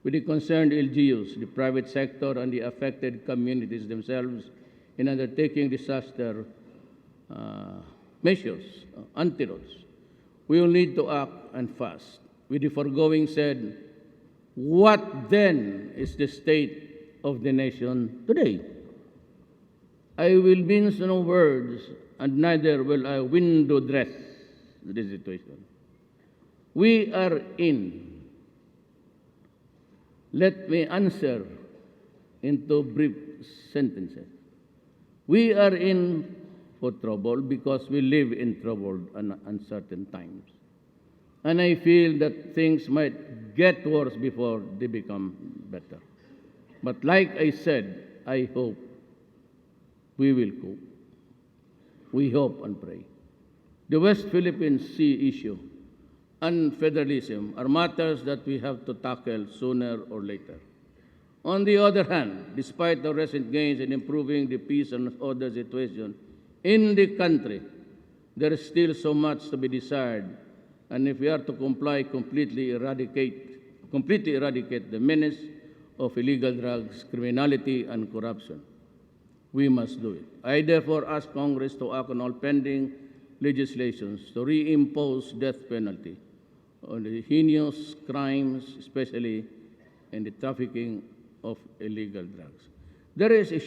with the concerned LGUs, the private sector, and the affected communities themselves in undertaking disaster measures, antidotes. We will need to act and fast. With the foregoing said, what then is the state of the nation today? I will mince no words, and neither will I window dress the situation. We are in. Let me answer into brief sentences. We are in for trouble because we live in troubled and uncertain times. And I feel that things might get worse before they become better. But like I said, I hope we will cope. We hope and pray. The West Philippine Sea issue and federalism are matters that we have to tackle sooner or later. On the other hand, despite the recent gains in improving the peace and order situation in the country, there is still so much to be desired. And if we are to completely eradicate the menace of illegal drugs, criminality, and corruption, we must do it. I therefore ask Congress to act on all pending legislations to reimpose death penalty on the heinous crimes, especially in the trafficking of illegal drugs. There is a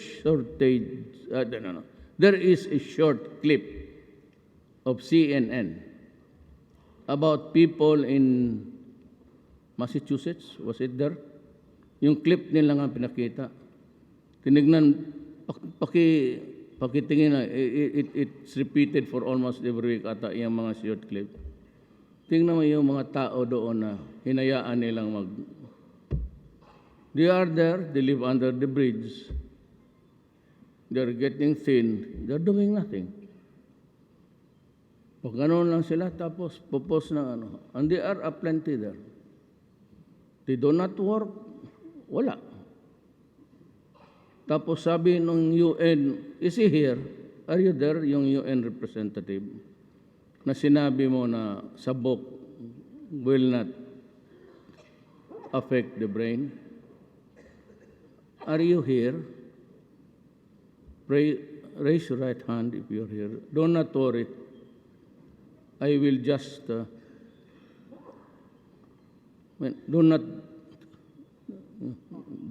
There is a short clip of CNN about people in Massachusetts. Was it there? Yung clip nila nga pinakita. Tinignan, pakitingin na, it's repeated for almost every week ata yung mga short clip. Tingnan mo yung mga tao doon na hinayaan nilang They are there, they live under the bridge. They're getting thin, they're doing nothing. Pag gano'n lang sila, tapos popos na and they are aplenty there. They do not work, wala. Tapos sabi ng UN, is he here? Are you there, yung UN representative? Na sinabi mo na sabok will not affect the brain. Are you here? Raise your right hand if you're here. Do not worry. I will just, do not,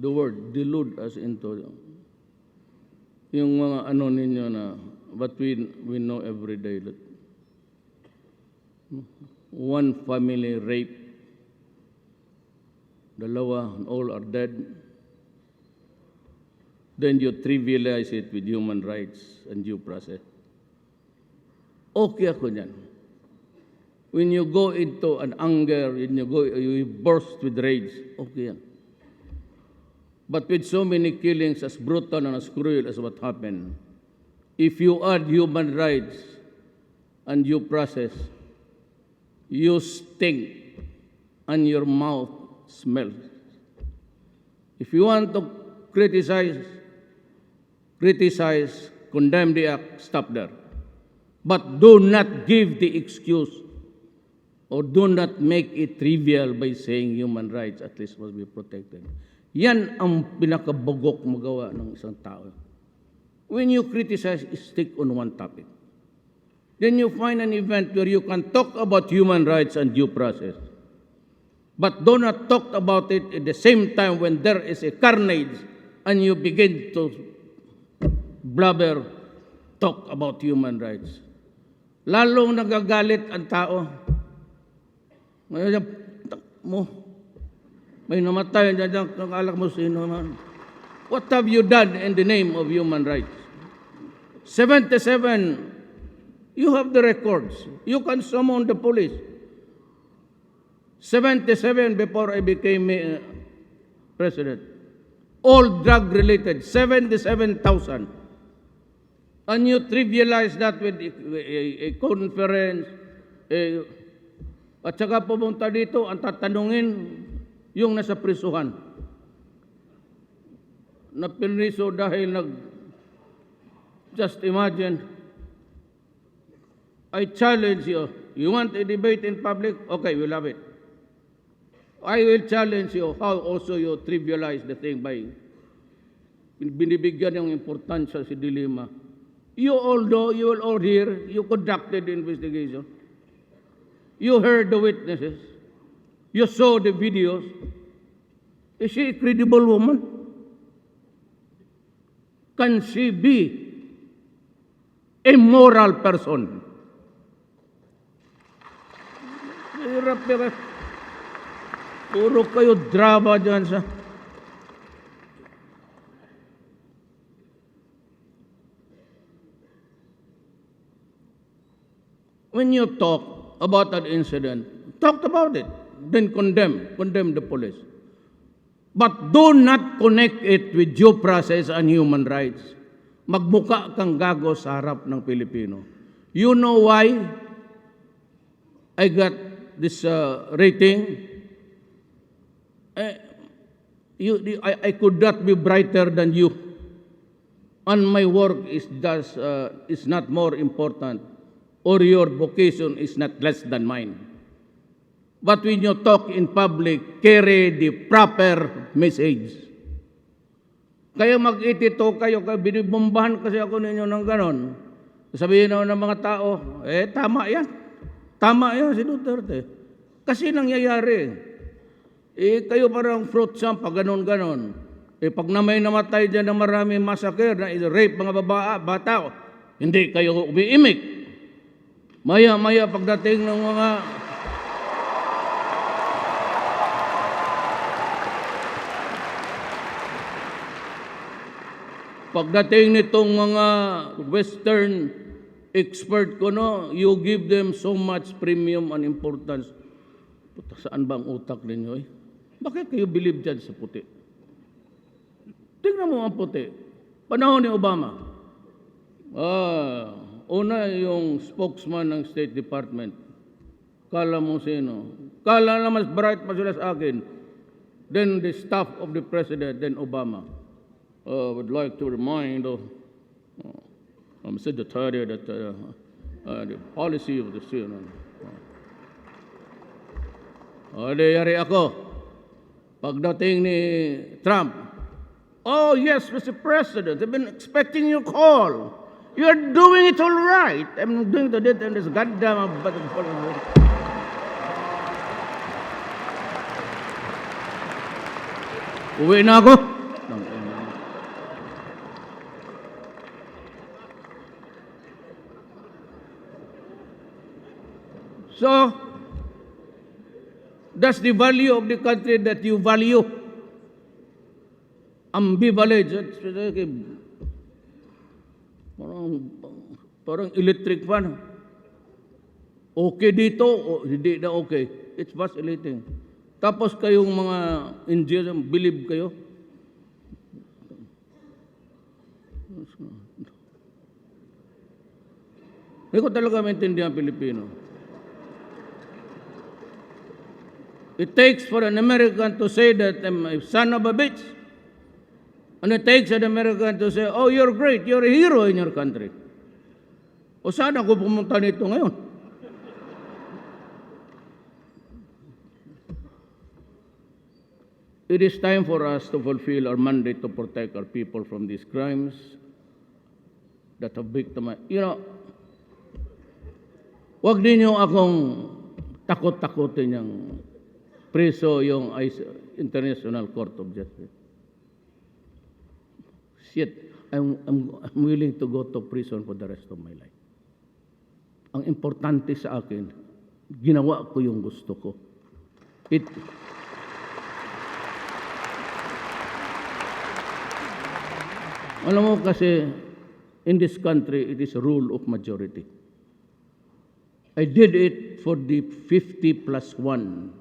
the word, delude us into yung mga ano ninyo na, but we know every day that one family rape, dalawa, all are dead. Then you trivialize it with human rights and due process. Okay ako niyan. When you go into an anger, you burst with rage, okay yan. But with so many killings as brutal and as cruel as what happened, if you add human rights and due process, you stink and your mouth smells. If you want to criticize, condemn the act, stop there. But do not give the excuse or do not make it trivial by saying human rights at least must be protected. Yan ang pinakabugok magawa ng isang tao. When you criticize, stick on one topic. Then you find an event where you can talk about human rights and due process. But do not talk about it at the same time when there is a carnage and you begin to blabber, talk about human rights. Lalong nagagalit ang tao. Ngayon, mo, may namatay dyan, nakalak mo sino man. What have you done in the name of human rights? 77, you have the records. You can summon the police. 77 before I became president. All drug-related, 77,000. And you trivialize that with a conference, at saka pumunta dito, ang tatanungin yung nasa prisuhan. Na pinriso dahil just imagine, I challenge you. You want a debate in public? Okay, we'll have it. I will challenge you how also you trivialize the thing by binibigyan ng importansya si Dilima. You will all hear, you conducted the investigation. You heard the witnesses. You saw the videos. Is she a credible woman? Can she be a moral person? Hirap yan. Puro kayo drama dyan sa... When you talk about that incident, talk about it, then condemn the police. But do not connect it with due process and human rights. Magbuka kang gago sa harap ng Pilipino. You know why I got this rating? I could not be brighter than you. And my work is not more important, or your vocation is not less than mine. But when you talk in public, carry the proper message. Kaya mag-itito kayo, binibombahan kasi ako ninyo ng ganon. Sabihin na ng mga tao, tama yan. Tama yan si Duterte. Kasi nangyayari. Kayo parang fruit samp, pag ganon-ganon. Pag na may namatay dyan ng maraming massacre, na rape mga bata, hindi kayo umiimik. Maya-maya pagdating ng mga nitong mga Western expert ko, no, you give them so much premium and importance. Saan ba ang utak ninyo? Bakit kayo believe dyan sa puti? Tingnan mo ang puti. Panahon ni Obama. Una yung spokesman ng State Department. Kala mo sino? Kala na mas bright pa sila sa akin. Then the staff of the President, then Obama. Would like to remind Mr. Duterte that the policy of the Senate. Yari ako. Pagdating ni Trump, oh yes, Mr. President, I've been expecting your call. You're doing it all right. I'm doing to this and this goddamn uwi na ako. So, that's the value of the country that you value. Ambivalence. Parang electric fan. Okay dito, hindi na okay. It's vacillating. Tapos kayong mga Indians, believe kayo. Hindi ko talaga maintindihan Pilipino. It takes for an American to say that I'm a son of a bitch. And it takes an American to say, oh, you're great, you're a hero in your country. O saan ako pumunta nito ngayon? It is time for us to fulfill our mandate to protect our people from these crimes that have victimized. You know, wag ninyo akong takot-takotin yung preso yung International Court of Justice. Shit, I'm willing to go to prison for the rest of my life. Ang importante sa akin, ginawa ko yung gusto ko. Alam mo kasi, in this country, it is a rule of majority. I did it for the 50 plus 1.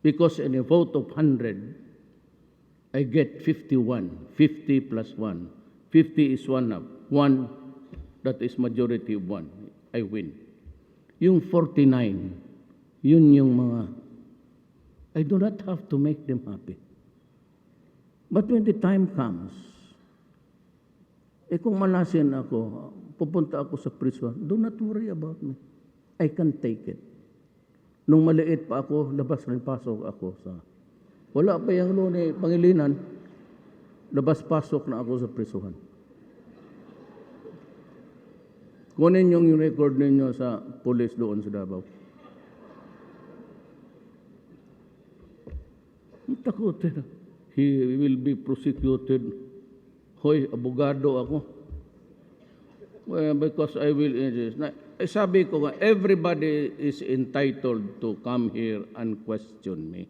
Because in a vote of 100, I get 51. 50 plus 1. 50 is 1 up. 1, that is majority of 1. I win. Yung 49, yun yung mga, I do not have to make them happy. But when the time comes, kung malasin ako, pupunta ako sa prison, do not worry about me. I can take it. Nung maliit pa ako, labas rin pasok ako sa... Wala pa yung Luni, Pangilinan, labas-pasok na ako sa prisuhan. Kunin yung record ninyo sa police doon sa Davao. Takutin. He will be prosecuted. Hoy, abogado ako. Well, because I will insist. Sabi ko nga, everybody is entitled to come here and question me.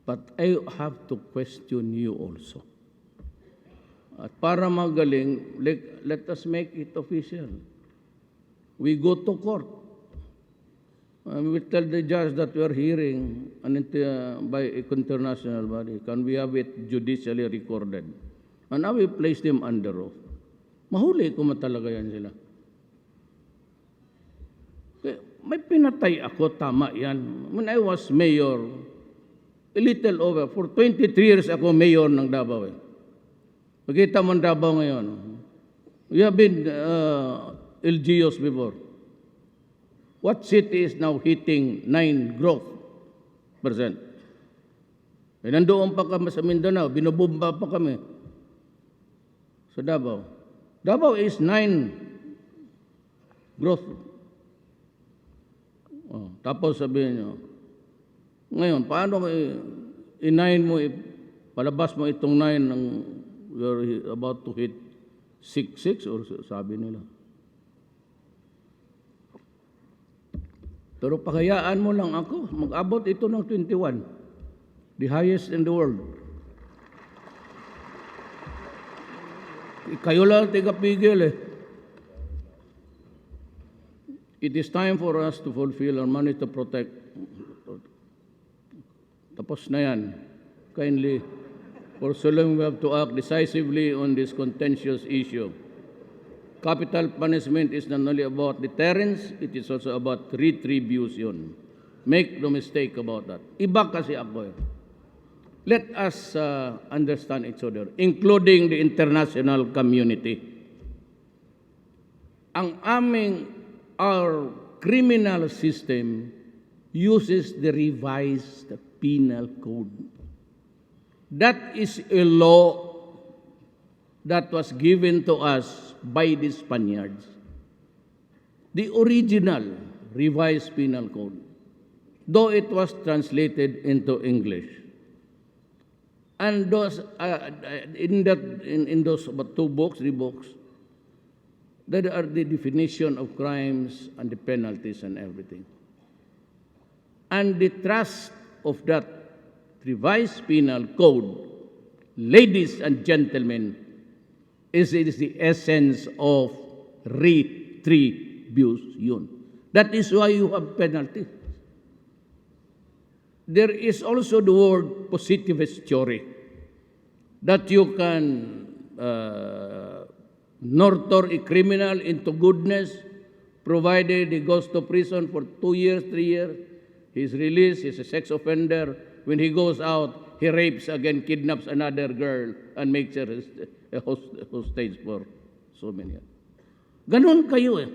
But I have to question you also. At para magaling, let us make it official. We go to court. We tell the judge that we are hearing by a international body. Can we have it judicially recorded? And I will place them under oath. Mahuli ko matalaga yan sila. May pinatay ako, tama yan. When I was mayor, a little over, for 23 years ako mayor ng Davao. Makita mo ang Davao ngayon. We have been LGUs before. What city is now hitting 9 growth %? Nandoon pa kami sa Mindanao, binubumba pa kami sa Davao. Davao is 9 growth. Tapos sabihin nyo, ngayon, paano i-9 mo, palabas mo itong 9 ng you're about to hit 6 or sabi nila. Pero pakayaan mo lang ako, mag-abot ito ng 21. The highest in the world. Kayo lang tigapigil eh. It is time for us to fulfill our money to protect. Tapos na yan. Kindly, for so long we have to act decisively on this contentious issue. Capital punishment is not only about deterrence, it is also about retribution. Make no mistake about that. Iba kasi ako eh. Let us understand each other, including the international community. Our criminal system uses the revised penal code. That is a law that was given to us by the Spaniards. The original revised penal code, though it was translated into English. And those, in those about 2 books, 3 books, that are the definition of crimes and the penalties and everything. And the thrust of that revised penal code, ladies and gentlemen, is the essence of retribution. That is why you have penalties. There is also the word positivist theory, that you can nurture a criminal into goodness, provided he goes to prison for 2 years, 3 years, He's released, he's a sex offender. When he goes out, he rapes again, kidnaps another girl, and makes her a hostage for so many years. Ganon kayo eh.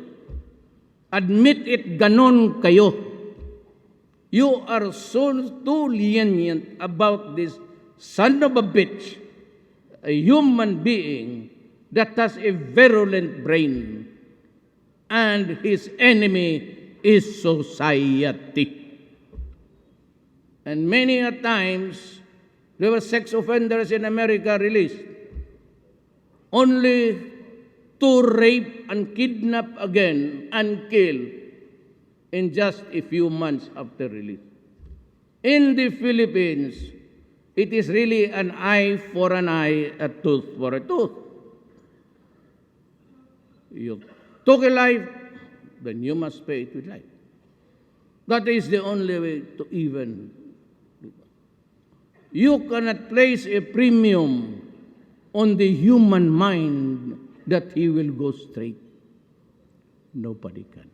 Admit it, ganon kayo. You are so too lenient about this son of a bitch, a human being that has a virulent brain, and his enemy is society. And many a times, there were sex offenders in America released, only to rape and kidnap again and kill in just a few months after release. In the Philippines, it is really an eye for an eye, a tooth for a tooth. You took a life, then you must pay it with life. That is the only way to even. You cannot place a premium on the human mind that he will go straight. Nobody can.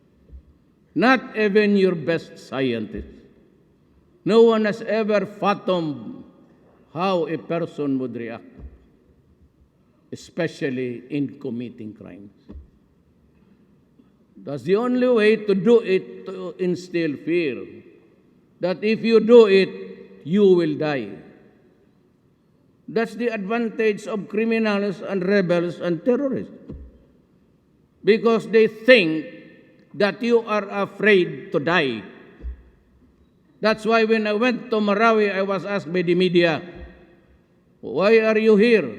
Not even your best scientist. No one has ever fathomed how a person would react, especially in committing crimes. That's the only way to do it, to instill fear. That if you do it, you will die. That's the advantage of criminals and rebels and terrorists. Because they think that you are afraid to die. That's why when I went to Marawi, I was asked by the media, why are you here?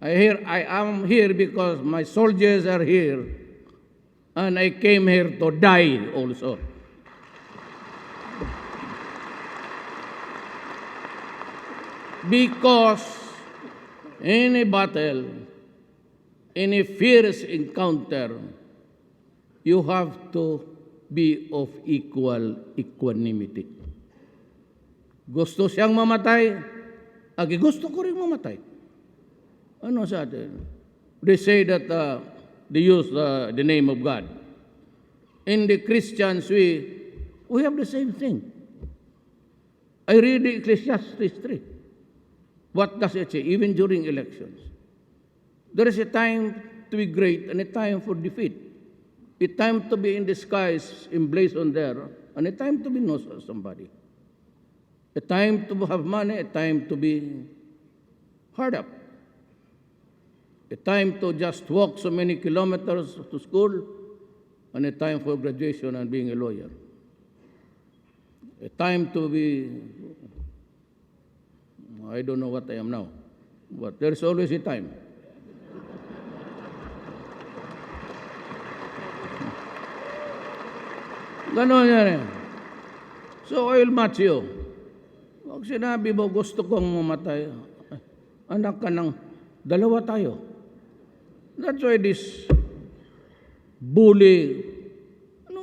I am here because my soldiers are here, and I came here to die also. Because in a battle, in a fierce encounter, you have to be of equal equanimity. Gusto siyang mamatay, gusto ko rin mamatay. Ano sa atin? They say that they use the name of God. In the Christians, we have the same thing. I read the Ecclesiastes 3. What does it say? Even during elections, there is a time to be great and a time for defeat. A time to be in disguise, emblazoned there, and a time to be known as somebody. A time to have money, a time to be hard up. A time to just walk so many kilometers to school, and a time for graduation and being a lawyer. A time to be, I don't know what I am now, but there's always a time. Ganon yan eh. So I will match you. Pag sinabi mo, gusto kong mamatay, anak ka ng dalawa tayo. That's why this bully,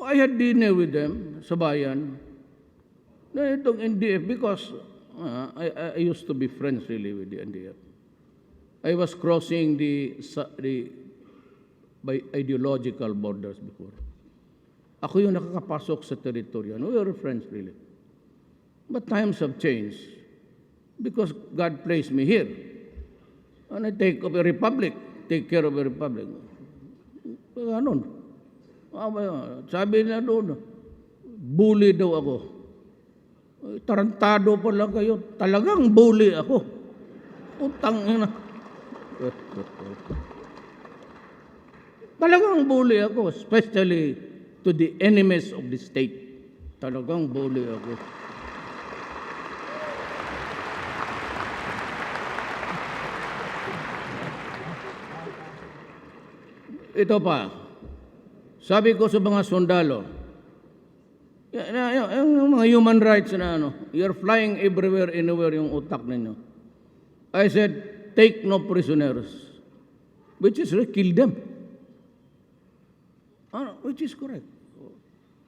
I had dinner with them sa bayan. Itong NDF, because I used to be friends really with the NDF. I was crossing the by ideological borders before. Ako yung nakakapasok sa teritoryo. We were friends really. But times have changed because God placed me here. And I take care of a republic. Ganon. Sabi na doon, bully daw ako. Tarantado pa lang kayo. Talagang bully ako. Utang ina. Talagang bully ako, especially to the enemies of the state. Talagang bully ako. Ito pa, sabi ko sa mga sundalo, yung mga human rights na you're flying everywhere, anywhere yung utak ninyo. I said, take no prisoners, which is kill them. Which is correct.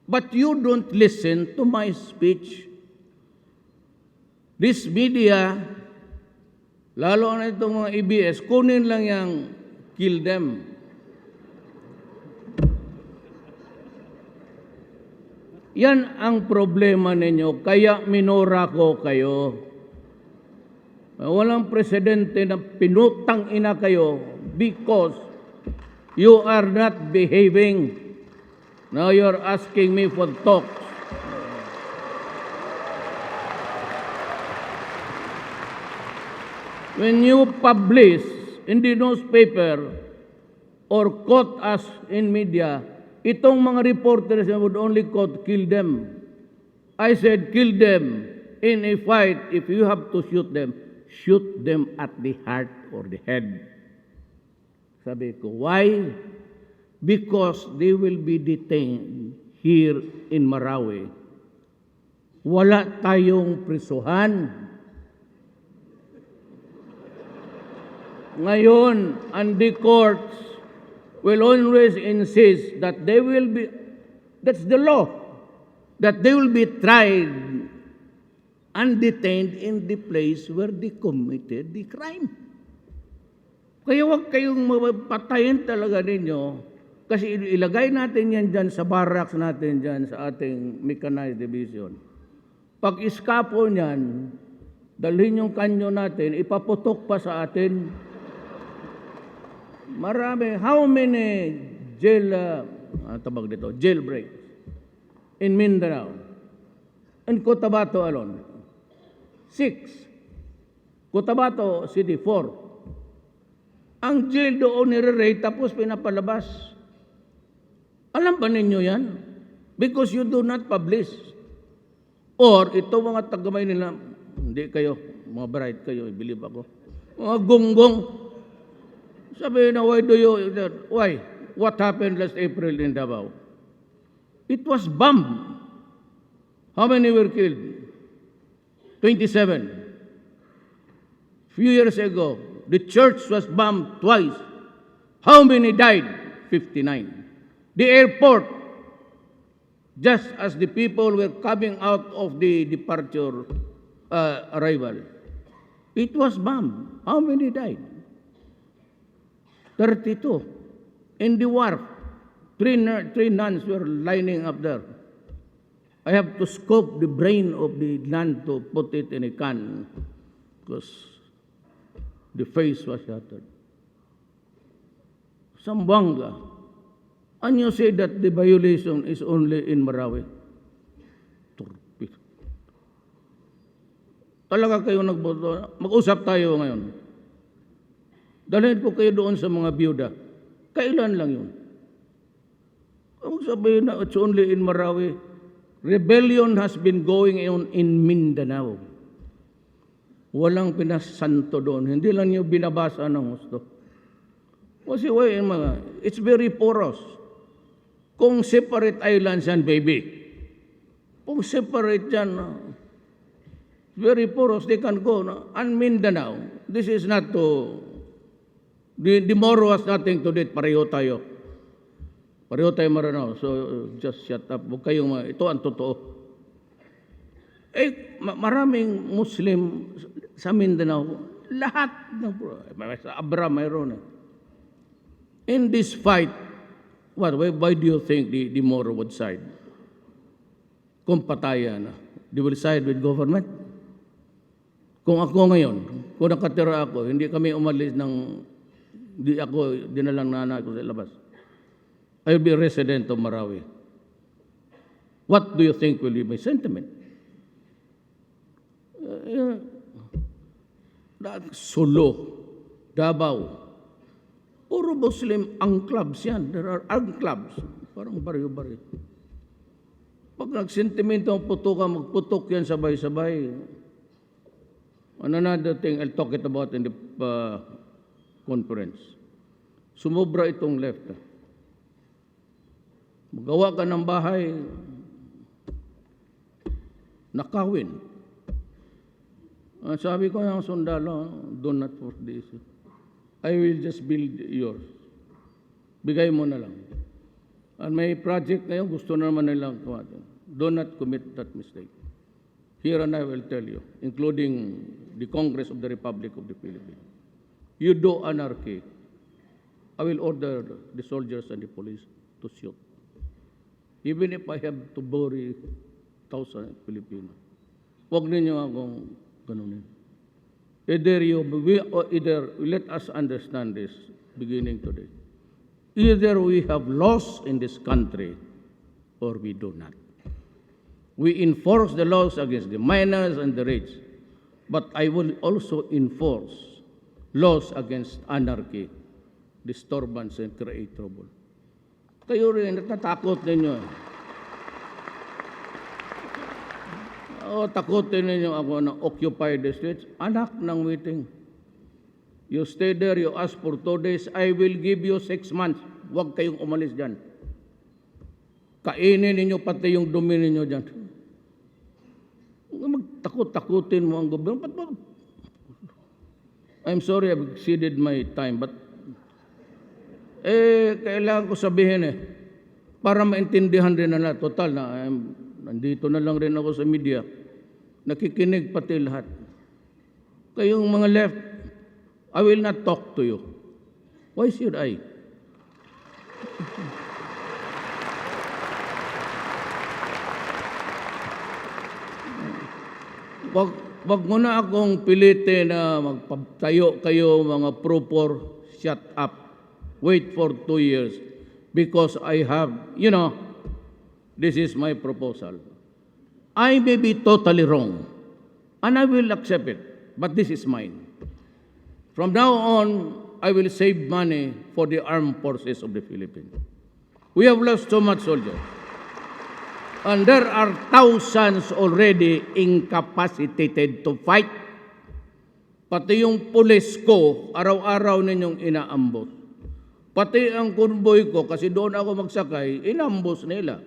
But you don't listen to my speech. This media, lalo na itong mga EBS, kunin lang yung kill them. Yan ang problema ninyo, kaya minura ko kayo. Walang presidente na pinutang ina kayo because you are not behaving. Now you're asking me for talks. When you publish in the newspaper or quote us in media, itong mga reporters would only quote, kill them. I said, kill them. In a fight, if you have to shoot them at the heart or the head. Sabi ko, why? Because they will be detained here in Marawi. Wala tayong prisuhan. Ngayon, and the courts will always insist that they will be, that's the law, that they will be tried and detained in the place where they committed the crime. Kaya huwag kayong mapatayin talaga ninyo kasi ilagay natin yan dyan sa barracks natin dyan sa ating mechanized division. Pag iskapo niyan, dalhin yung kanyo natin, ipaputok pa sa atin. Marami, how many jailbreaks in Mindanao and Cotabato alone? 6. Cotabato City, 4. Ang jail doon nire-raid tapos pinapalabas. Alam ba ninyo yan? Because you do not publish. Or ito mga tagamay nila, hindi kayo, mga bright kayo, believe ako. Mga gonggong. Sabi na, why? What happened last April in Davao? It was bombed. How many were killed? 27. Few years ago, the church was bombed twice. How many died? 59. The airport, just as the people were coming out of the departure arrival, it was bombed. How many died? 32. In the wharf, three nuns were lining up there. I have to scope the brain of the nun to put it in a can because the face was shattered. Zamboanga. And you say that the violation is only in Marawi. Turpi. Talaga kayo nagboto. Mag-usap tayo ngayon. Dalhin ko kayo doon sa mga biyuda. Kailan lang yun? Kung sabihin na it's only in Marawi, rebellion has been going on in Mindanao. Walang pinasanto doon. Hindi lang nyo binabasa ng gusto. Kasi it's very porous. Kung separate islands yan, baby. Kung separate yan, very porous, they can go. And Mindanao, this is not to... The Moro has nothing to do it. Pareho tayo. Pareho tayo Maranao. So, just shut up. Huwag kayong, ito ang totoo. Maraming Muslim sa Mindanao, lahat ng, sa Abra mayroon. In this fight, why do you think the Moro would side? Kung patayan, they will side with government? Kung ako ngayon, kung nakatira ako, hindi kami umalis ng di ako dinalang nanay ko sa labas. I will be a resident of Marawi. What do you think will be my sentiment? Solo, Davao, puro Muslim enclaves yan. There are enclaves. Parang baryo-baryo. Pag nagsentimento ang putukan, magputok yan sabay-sabay. Another thing I'll talk it about in the conference. Sumobra itong left. Magawa ka ng bahay, nakawin. Sabi ko ng sundalo, do not force this. I will just build yours. Bigay mo na lang. And may project ngayon, gusto naman nilang kumatin. Do not commit that mistake. Here and I will tell you, including the Congress of the Republic of the Philippines. You do anarchy, I will order the soldiers and the police to shoot. Even if I have to bury 1,000 Filipino. Huwag ninyo akong ganunin. Either let us understand this beginning today. Either we have laws in this country or we do not. We enforce the laws against the minors and the rich, but I will also enforce laws against anarchy, disturbance, and create trouble. Kayo rin, natatakot ninyo. Takutin ninyo ako na occupy the streets. Anak ng meeting. You stay there, you ask for 2 days, I will give you 6 months. Huwag kayong umalis dyan. Kainin ninyo pati yung dumi ninyo dyan. Magtakot-takutin mo ang gobyerno. I'm sorry, I've exceeded my time, but kailangan ko sabihin para maintindihan rin na total na nandito na lang rin ako sa media, nakikinig pati lahat. Kayong mga left, I will not talk to you. Why should I? Wag mo na akong pilitin na magpatayo kayo mga pro-poor, shut up. Wait for 2 years because I have, this is my proposal. I may be totally wrong and I will accept it, but this is mine. From now on, I will save money for the armed forces of the Philippines. We have lost so much soldiers. And there are thousands already incapacitated to fight. Pati yung pulis ko, araw-araw ninyong inaambos. Pati ang convoy ko, kasi doon ako magsakay, inambos nila.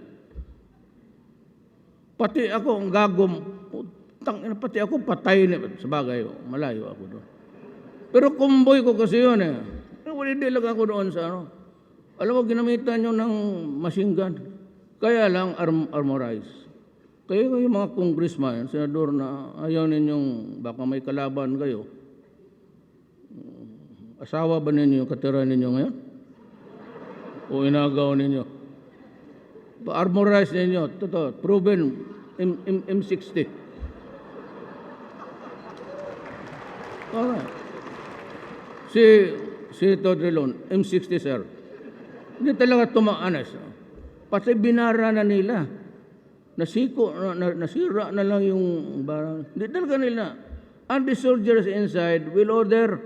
Pati ako ang gagom, pati ako patay na, sabagay, malayo ako doon. Pero convoy ko kasi yun Hindi lang ako doon sa Alam mo, ginamitan nyo ng machine gun. Kaya lang armorized. Kaya yung mga congressman, senador na ayaw ninyong baka may kalaban kayo. Asawa ba ninyo yung katira ninyo ngayon? O inagaw ninyo? Pa-armorize ninyo. Totoo, proven M60. Alright. Si Todrilon, M60 sir. Hindi talaga tumaanas. Pati binara na nila. Nasira na lang yung barang. Hindi talaga nila. And the soldiers inside will order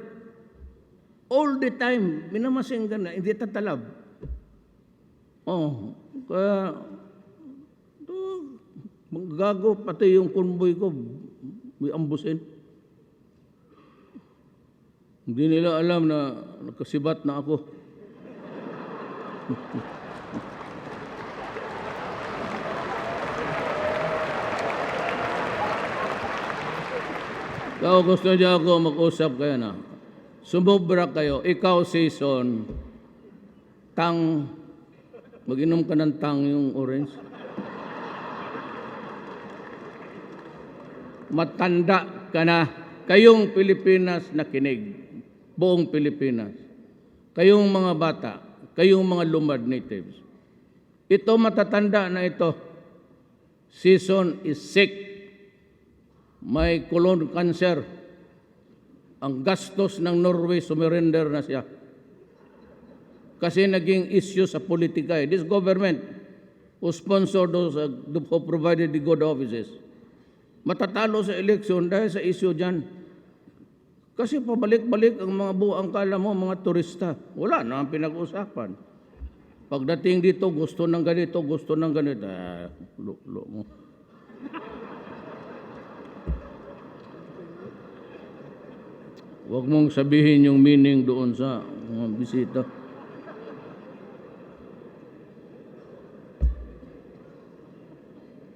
all the time. Minamasinggan na, hindi tatalab. Kaya magago pati yung convoy ko, may ambusin. Hindi nila alam na nakasibat na ako. Kung gusto niya ako mag-usap kayo na, sumubra kayo, ikaw season, mag-inom ka ng yung orange. Matanda ka na, kayong Pilipinas na kinig, buong Pilipinas, kayong mga bata, kayong mga lumad natives. Ito matatanda na ito, season is sick. May colon cancer. Ang gastos ng Norway, sumurrender na siya. Kasi naging issue sa politika. This government who sponsored those, who provided the good offices, matatalo sa eleksyon dahil sa issue dyan. Kasi pabalik-balik ang mga buang kala mo, mga turista. Wala na ang pinag-usapan. Pagdating dito, gusto ng ganito, gusto ng ganito. Lulo mo. Huwag mong sabihin yung meaning doon sa mga bisita.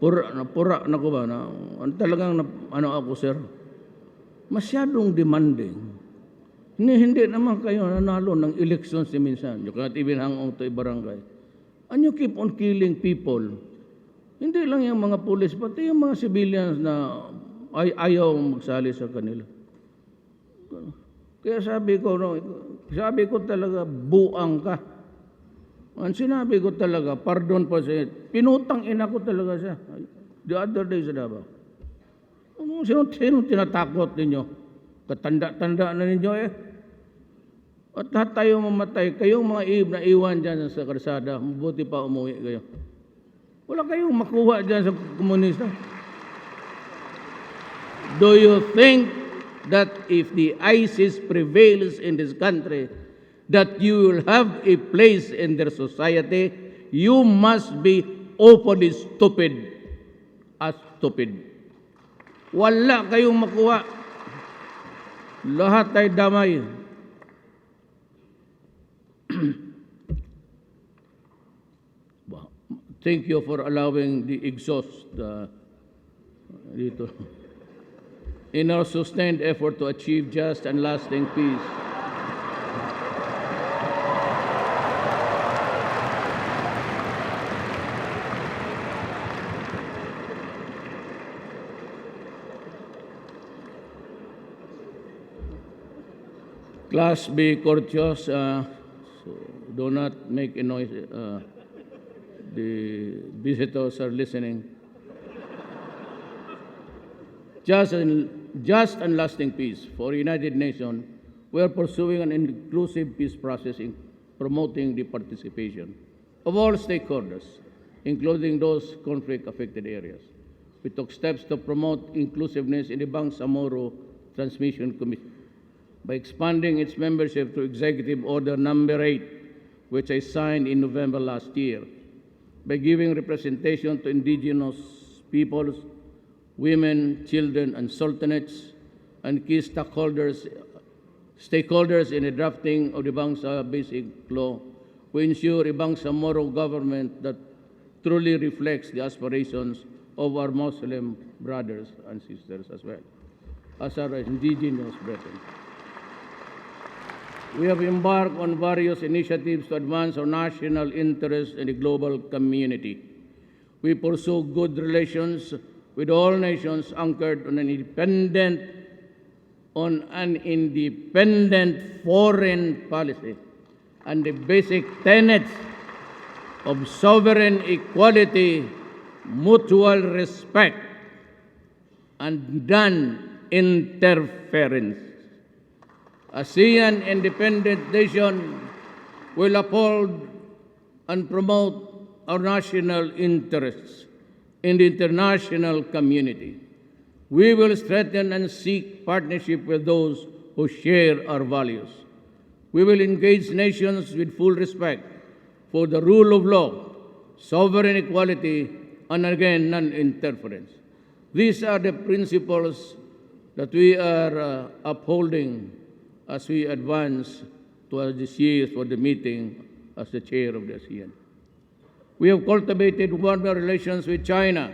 Pura na ko ba? Talagang ako, sir? Masyadong demanding. Hindi naman kayo nanalo ng elections si minsan. You cannot even hang on to a barangay. And you keep on killing people. Hindi lang yung mga pulis, pati yung mga civilians na ayaw magsali sa kanila. Kaya sabi ko talaga, buang ka. Ang sinabi ko talaga, pardon po sa pinutang ina ko talaga siya. The other day sa Davao. Sino tinatakot ninyo? Katanda-tanda na ninyo eh. At lahat tayo mamatay. Kayong mga na iwan dyan sa karsada, mabuti pa umuwi kayo. Wala kayong makuha dyan sa komunista. Do you think that if the ISIS prevails in this country, that you will have a place in their society? You must be awfully stupid. As stupid. Wala kayong makuha. Lahat ay damay. Thank you for allowing the exhaust dito. In our sustained effort to achieve just and lasting peace, Class, be courteous. So do not make a noise. The visitors are listening. Just and lasting peace. For United Nations, we are pursuing an inclusive peace process in promoting the participation of all stakeholders, including those conflict-affected areas. We took steps to promote inclusiveness in the Bangsamoro Transmission Commission by expanding its membership to Executive Order Number 8, which I signed in November last year, by giving representation to indigenous peoples, women, children, and sultanates, and key stakeholders in the drafting of the Bangsa Basic Law. We ensure a Bangsamoro government that truly reflects the aspirations of our Muslim brothers and sisters as well as our indigenous brethren. We have embarked on various initiatives to advance our national interests in the global community. We pursue good relations with all nations anchored on an independent foreign policy and the basic tenets of sovereign equality, mutual respect, and non-interference. ASEAN independent nation will uphold and promote our national interests in the international community. We will strengthen and seek partnership with those who share our values. We will engage nations with full respect for the rule of law, sovereign equality, and again, non-interference. These are the principles that we are upholding as we advance towards this year for the meeting as the chair of the ASEAN. We have cultivated warmer relations with China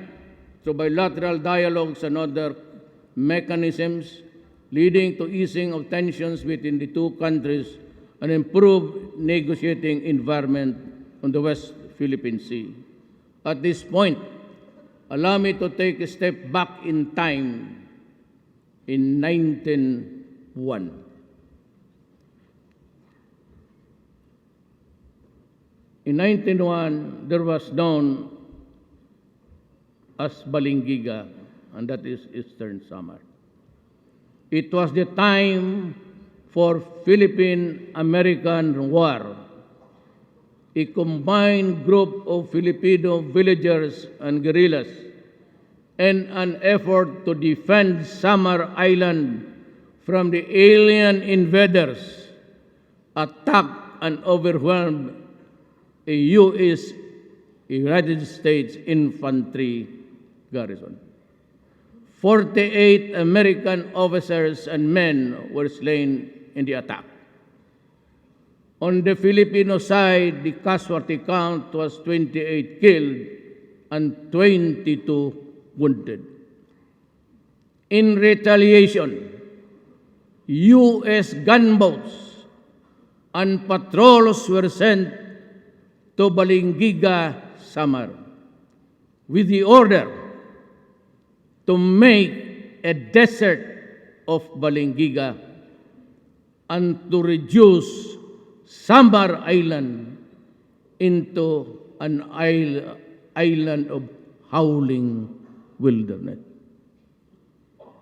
through bilateral dialogues and other mechanisms, leading to easing of tensions between the two countries and improved negotiating environment on the West Philippine Sea. At this point, allow me to take a step back in time in 1901. In 1901, there was known as Balingiga, and that is Eastern Samar. It was the time for Philippine-American War, a combined group of Filipino villagers and guerrillas, and an effort to defend Samar Island from the alien invaders, attacked and overwhelmed a U.S. United States infantry garrison. 48 American officers and men were slain in the attack. On the Filipino side, the casualty count was 28 killed and 22 wounded. In retaliation, U.S. gunboats and patrols were sent to Balingiga, Samar, with the order to make a desert of Balingiga and to reduce Samar Island into an island of howling wilderness,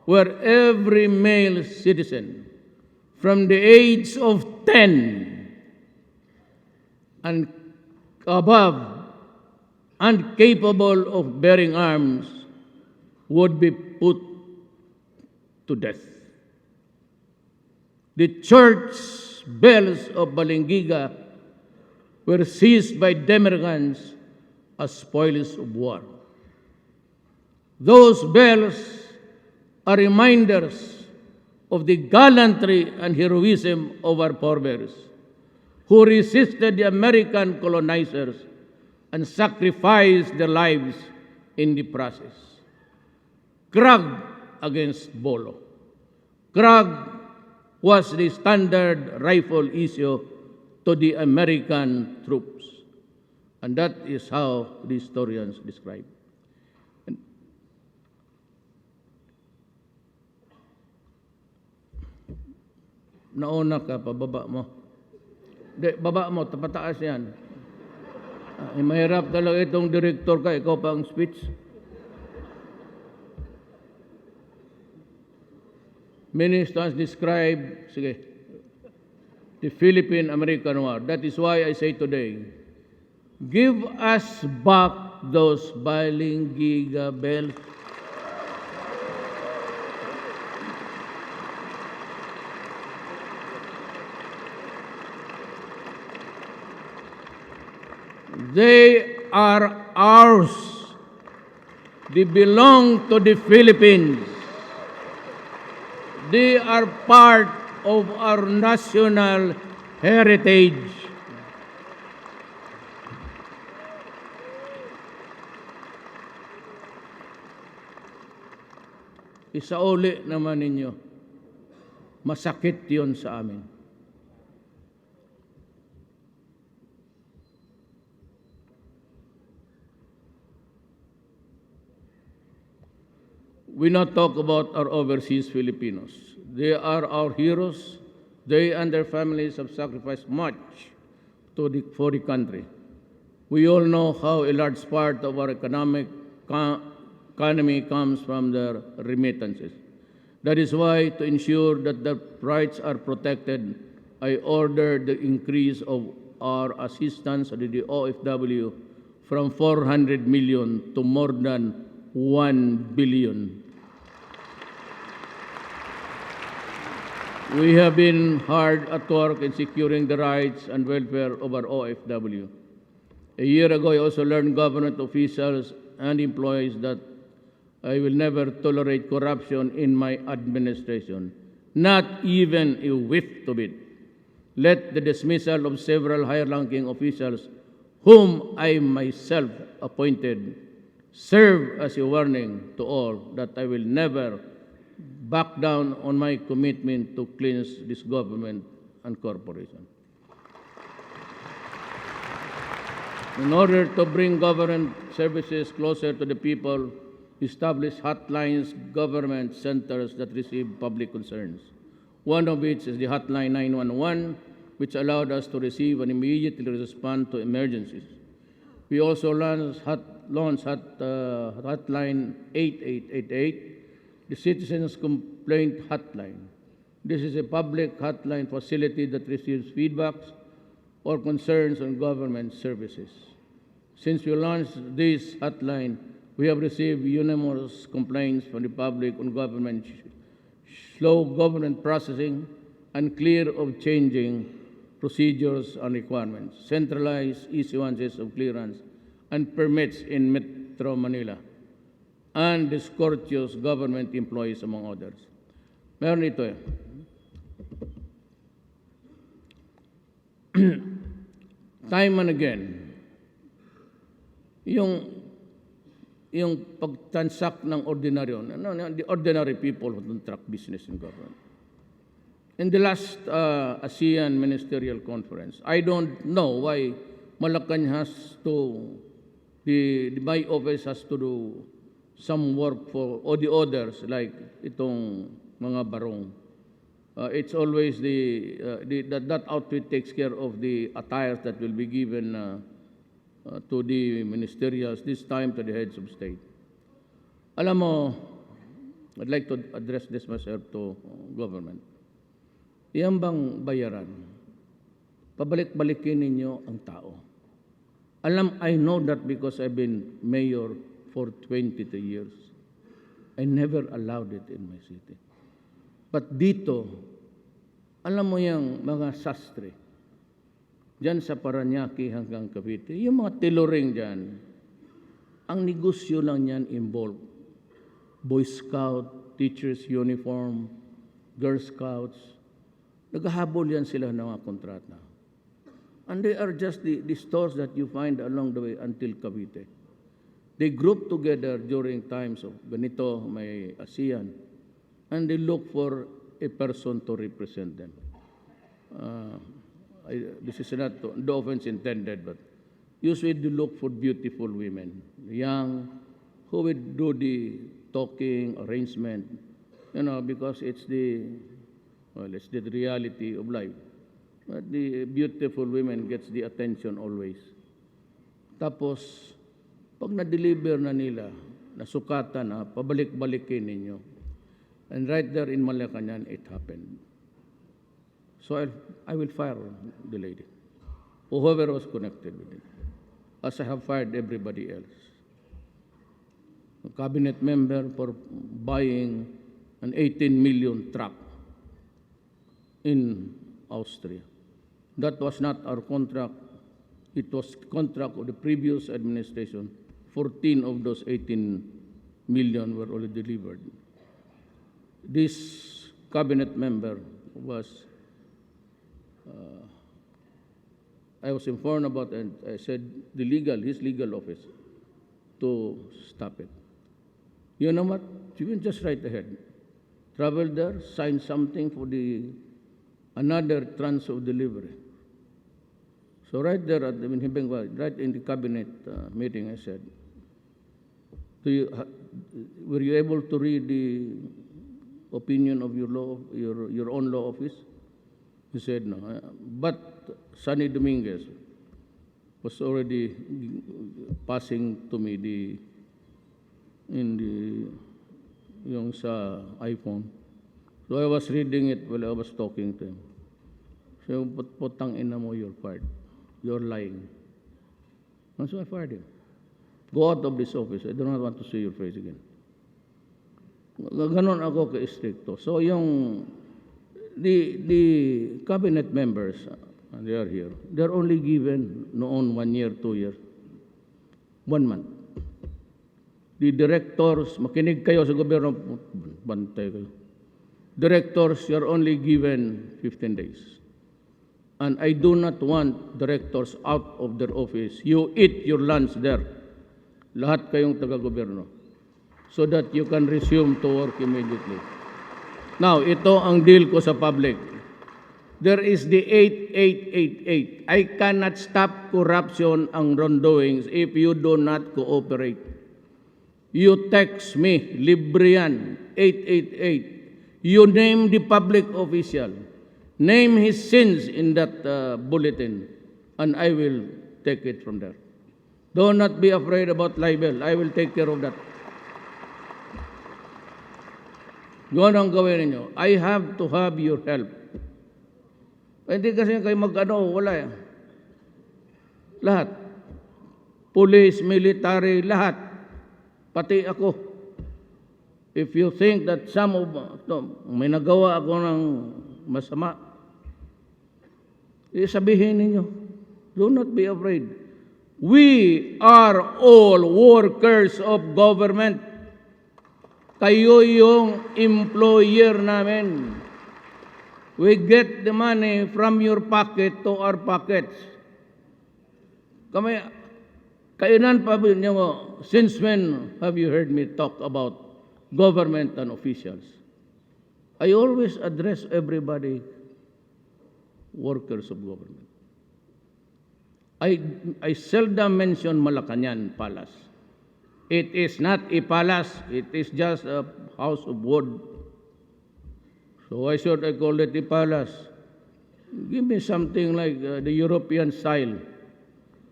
where every male citizen from the age of 10 and above and capable of bearing arms would be put to death. The church bells of Balingiga were seized by Demergans as spoils of war. Those bells are reminders of the gallantry and heroism of our forebears, who resisted the American colonizers and sacrificed their lives in the process. Krag against Bolo. Krag was the standard rifle issue to the American troops. And that is how the historians describe. Nauna ka, pababa mo. Di, baba mo, pataas yan. Mahirap talaga itong director ka, ikaw pa ang speech. Ministers describe, sige, the Philippine-American War. That is why I say today, give us back those Balingiga bells. They are ours. They belong to the Philippines. They are part of our national heritage. Isauli naman ninyo, masakit yun sa amin. We not talk about our overseas Filipinos. They are our heroes. They and their families have sacrificed much for the country. We all know how a large part of our economy comes from their remittances. That is why, to ensure that their rights are protected, I ordered the increase of our assistance to the OFW from 400 million to more than 1 billion. We have been hard at work in securing the rights and welfare of our OFW. A year ago, I also learned government officials and employees that I will never tolerate corruption in my administration, not even a whiff of it. Let the dismissal of several higher-ranking officials, whom I myself appointed, serve as a warning to all that I will never back down on my commitment to cleanse this government and corporation. In order to bring government services closer to the people, establish hotlines, government centers that receive public concerns. One of which is the Hotline 911, which allowed us to receive and immediately respond to emergencies. We also launched Hotline 8888, the Citizens Complaint Hotline. This is a public hotline facility that receives feedbacks or concerns on government services. Since we launched this hotline, we have received numerous complaints from the public on government slow government processing, unclear of changing procedures and requirements, centralized issuances of clearance and permits in Metro Manila, and discourteous government employees, among others. Meron ito eh. Time and again, yung pagtransact ng ordinaryo, the ordinary people who don't track business in government. In the last ASEAN Ministerial Conference, I don't know why Malacan has to, my office has to do some work for all the others, like itong mga barong. It's always that outfit takes care of the attires that will be given to the ministerials, this time to the heads of state. Alam mo, I'd like to address this myself to government. Iyan bang bayaran? Pabalik-balikin ninyo ang tao. I know that because I've been mayor for 22 years. I never allowed it in my city. But dito, alam mo yung mga sastre, dyan sa Paranaque hanggang Cavite, yung mga tiluring dyan, ang negosyo lang yan involved. Boy Scout, teachers uniform, Girl Scouts, naghahabol yan sila ng mga kontrata. And they are just the stores that you find along the way until Cavite. They group together during times of ganito, may ASEAN, and they look for a person to represent them. This is not no offense intended, but usually they look for beautiful women, young, who will do the talking, arrangement, because it's the reality of life. But the beautiful women gets the attention always. Tapos, pag na-deliver na nila, nasukatan na, pabalik-balikin ninyo. And right there in Malacanang, it happened. So I will fire the lady, whoever was connected with it, as I have fired everybody else. A cabinet member for buying an 18 million truck in Austria. That was not our contract. It was contract of the previous administration. 14 of those 18 million were already delivered. This cabinet member was, I was informed about, and I said his legal office to stop it. You know what? You can just write ahead. Travel there, sign something for another tranche of delivery. So right there at right in the cabinet meeting, I said, were you able to read the opinion of your own law office? He said no. But Sonny Dominguez was already passing to me yung sa iPhone. So I was reading it while I was talking to him. So, putang ina mo, you're fired. You're lying. And so I fired him. Go out of this office. I do not want to see your face again. Ganon ako ka-stricto. So the cabinet members, they are here, they're only given noon 1 year, 2 years, 1 month. The directors, makinig kayo sa gobyerno, bantay kayo. Directors, you're only given 15 days. And I do not want directors out of their office. You eat your lunch there. Lahat kayong taga-gobyerno. So that you can resume to work immediately. Now, ito ang deal ko sa public. There is the 8888. I cannot stop corruption and wrongdoings if you do not cooperate. You text me, libre yan, 888. You name the public official. Name his sins in that bulletin, and I will take it from there. Do not be afraid about libel. I will take care of that. Yun ang gawin ninyo. I have to have your help. Hindi kasi kayo wala yan. Lahat. Police, military, lahat. Pati ako. If you think that may nagawa ako ng masama, sabihin ninyo. Do not be afraid. We are all workers of government. Kayo yung employer namin. We get the money from your pocket to our pockets. Kayo nan pa nyo, since when have you heard me talk about government and officials? I always address everybody, workers of government. I seldom mention Malacanang Palace. It is not a palace, it is just a house of wood. So why should I call it a palace? Give me something like the European style.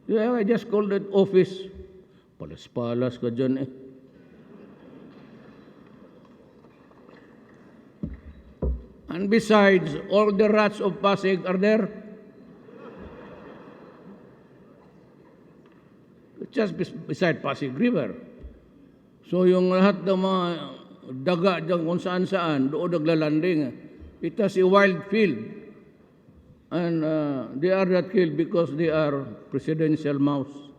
Yeah, I just called it office. Palas-palas ka dyan eh. And besides, all the rats of Pasig are there. Just beside Pasig River. So yung lahat ng mga daga dyan kung saan-saan, doon naglalanding. It has a wild field. And they are not killed because they are presidential mouse.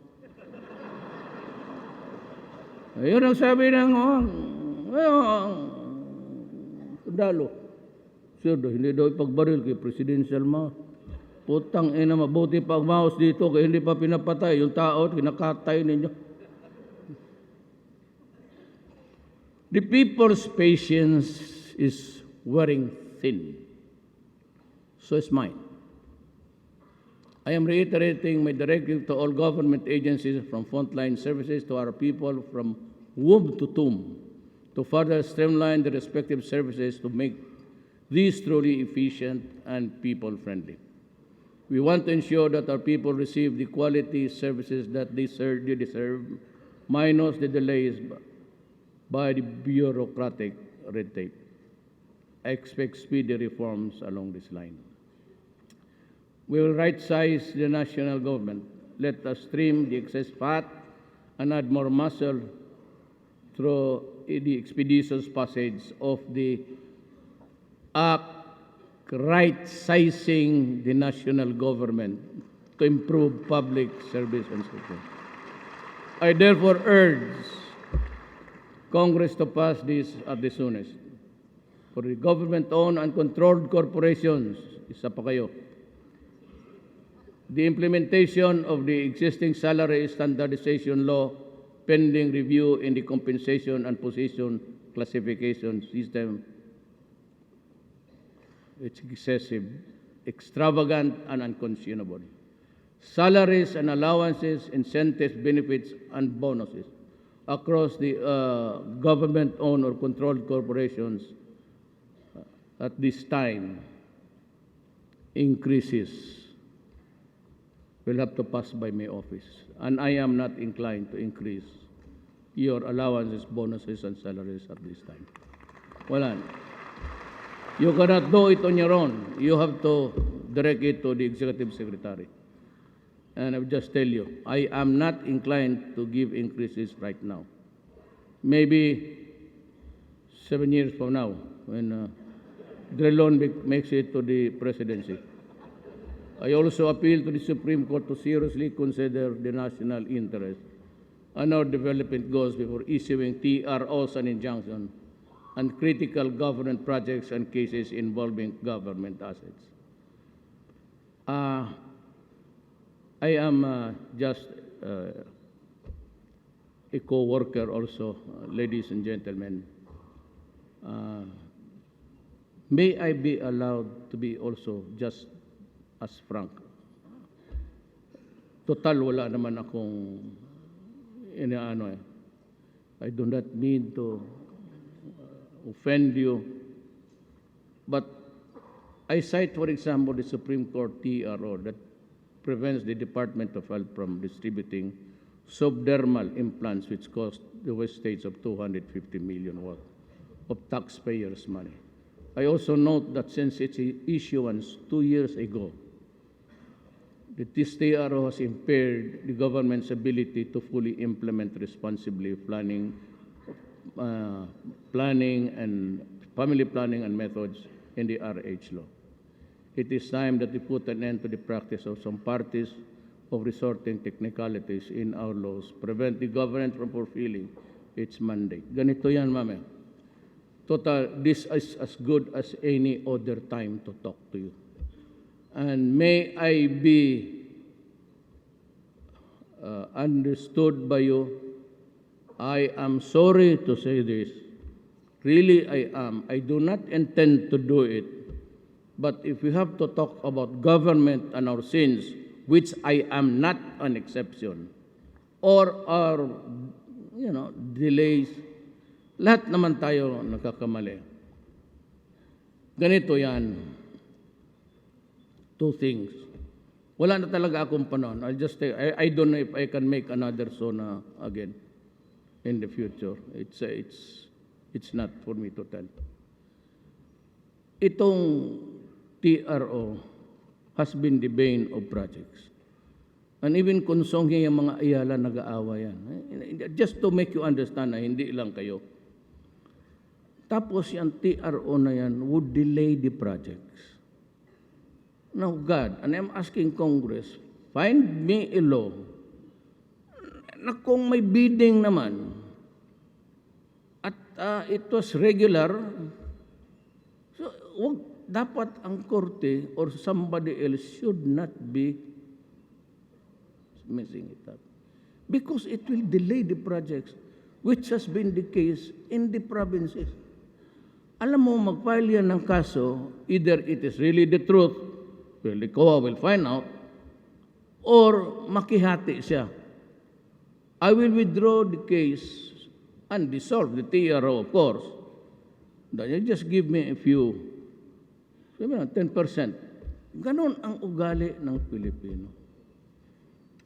Ayun ang sabi ng sundalo. Sir, hindi daw ipagbaril kay presidential mouse. Putang ina, mabuti pag mouse dito kaya hindi pa pinapatay. Yung tao, kinakatay ninyo. The people's patience is wearing thin. So is mine. I am reiterating my directive to all government agencies from frontline services to our people from womb to tomb to further streamline the respective services to make these truly efficient and people-friendly. We want to ensure that our people receive the quality services that they deserve, minus the delays by the bureaucratic red tape. I expect speedy reforms along this line. We will right-size the national government. Let us trim the excess fat and add more muscle through the expeditious passage of the Act right-sizing the national government to improve public service and support. I therefore urge Congress to pass this at the soonest. For the government-owned and controlled corporations, isa pa kayo, the implementation of the existing salary standardization law pending review in the compensation and position classification system. It's excessive, extravagant, and unconscionable. Salaries and allowances, incentives, benefits, and bonuses across the government-owned or controlled corporations at this time increases will have to pass by my office. And I am not inclined to increase your allowances, bonuses, and salaries at this time. Wala. You cannot do it on your own. You have to direct it to the executive secretary. And I will just tell you, I am not inclined to give increases right now. Maybe 7 years from now, when Drilon makes it to the presidency. I also appeal to the Supreme Court to seriously consider the national interest and our development goals before issuing TROs and injunctions and critical government projects and cases involving government assets. I am just a co-worker also, ladies and gentlemen. May I be allowed to be also just as frank? Total, wala naman akong inaano eh. I do not mean to offend you. But I cite, for example, the Supreme Court TRO that prevents the Department of Health from distributing subdermal implants which cost the West States of $250 million worth of taxpayers' money. I also note that since its issuance 2 years ago, this TRO has impaired the government's ability to fully implement responsibly planning and family planning and methods in the RH law. It is time that we put an end to the practice of some parties of resorting technicalities in our laws, prevent the government from fulfilling its mandate. Ganito yan, ma'am. Total, this is as good as any other time to talk to you. And may I be understood by you. I am sorry to say this. Really, I am. I do not intend to do it. But if we have to talk about government and our sins, which I am not an exception, or our, delays, lahat naman tayo nagkakamali. Ganito yan. Two things. Wala na talaga akong panahon. I'll just say, I don't know if I can make another zona again in the future. It's not for me to tell. Itong TRO has been the bane of projects. And even konsonghe yung mga Ayala nag-aawa yan. Just to make you understand na hindi lang kayo. Tapos yung TRO na yan would delay the projects. Now God, and I'm asking Congress, find me a law na kung may bidding naman at it was regular, so dapat ang korte or somebody else should not be messing it up. Because it will delay the projects, which has been the case in the provinces. Alam mo, mag-file yan ng kaso, either it is really the truth, well, the COA will find out, or makihati siya. I will withdraw the case and dissolve the TRO, of course. Then you just give me a few, 10%. Ganon ang ugali ng Pilipino.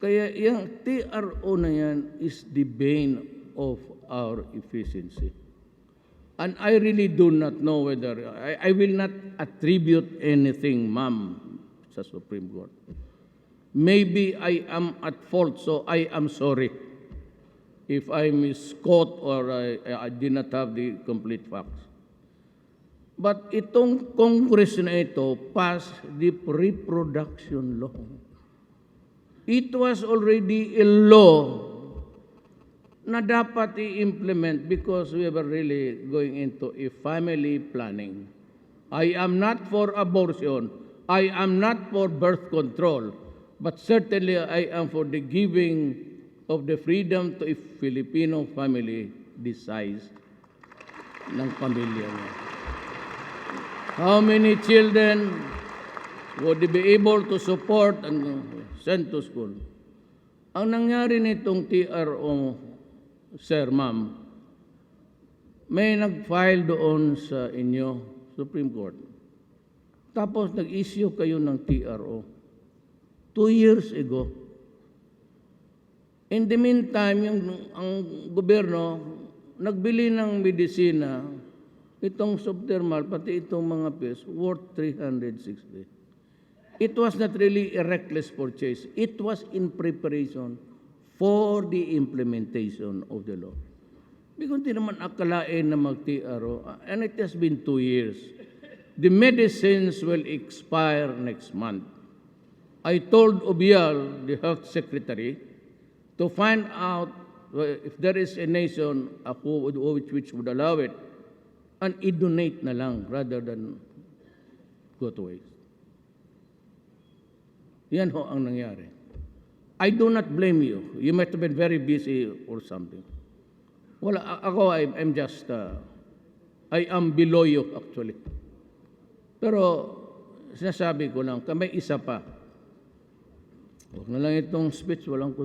Kaya yung TRO na yan is the bane of our efficiency. And I really do not know whether, I will not attribute anything, ma'am, sa Supreme Court. Maybe I am at fault, so I am sorry if I misquote or I did not have the complete facts. But itong Congress na ito passed the reproduction law. It was already a law na dapat i-implement because we were really going into a family planning. I am not for abortion. I am not for birth control. But certainly I am for the giving of the freedom to a Filipino family the size ng pamilya niya. How many children would be able to support and send to school? Ang nangyari nitong TRO, sir, ma'am, may nag-file doon sa inyo, Supreme Court. Tapos nag-issue kayo ng TRO 2 years ago. In the meantime, ang gobyerno nagbili ng medisina, itong subdermal, pati itong mga pills, worth 360. It was not really a reckless purchase. It was in preparation for the implementation of the law. Because hindi naman akalain na mag-TRO, and it has been 2 years. The medicines will expire next month. I told Obial, the health secretary, to find out if there is a nation which would allow it, and i-donate na lang rather than go to waste. Yan ho ang nangyari. I do not blame you. You might have been very busy or something. Wala, ako, I'm just, I am below you actually. Pero, sinasabi ko lang, may isa pa. Huwag na lang itong speech, walang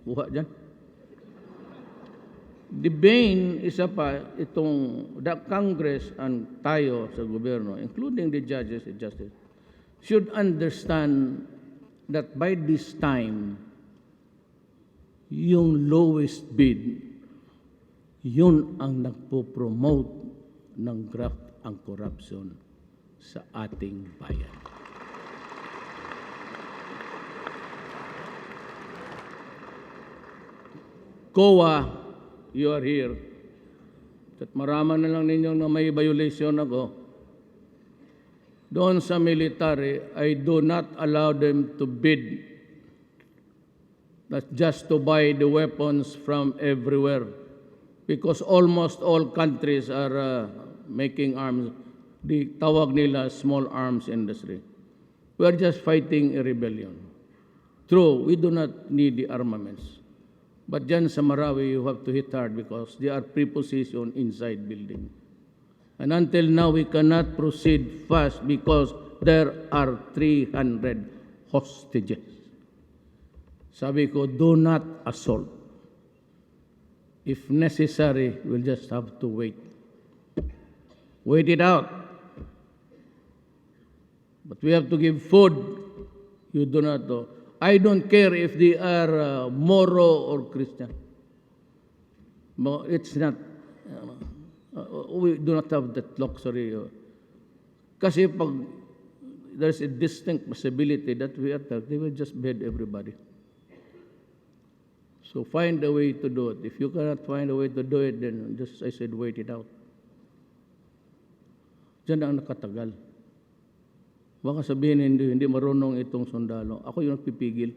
kuha dyan. The bane, isa pa, itong the Congress and tayo sa gobyerno, including the judges and justice, should understand that by this time, yung lowest bid, yun ang nagpo-promote ng graft and corruption sa ating bayan. COA, you are here. At marama na lang ninyo na may violation ako. Doon sa military, I do not allow them to bid. That's just to buy the weapons from everywhere. Because almost all countries are making arms. The tawag nila small arms industry. We are just fighting a rebellion. True, we do not need the armaments. But dyan sa Marawi, you have to hit hard because they are prepositioned inside building. And until now, we cannot proceed fast because there are 300 hostages. Sabi ko, do not assault. If necessary, we'll just have to wait. Wait it out. But we have to give food. You do not know. I don't care if they are Moro or Christian. But it's not, we do not have that luxury. Kasi pag there's a distinct possibility that we attack, they will just behead everybody. So find a way to do it. If you cannot find a way to do it, then just, I said, wait it out. Diyan ang nakatagal. Baka sabihin hindi marunong itong sundalo. Ako yung nagpipigil.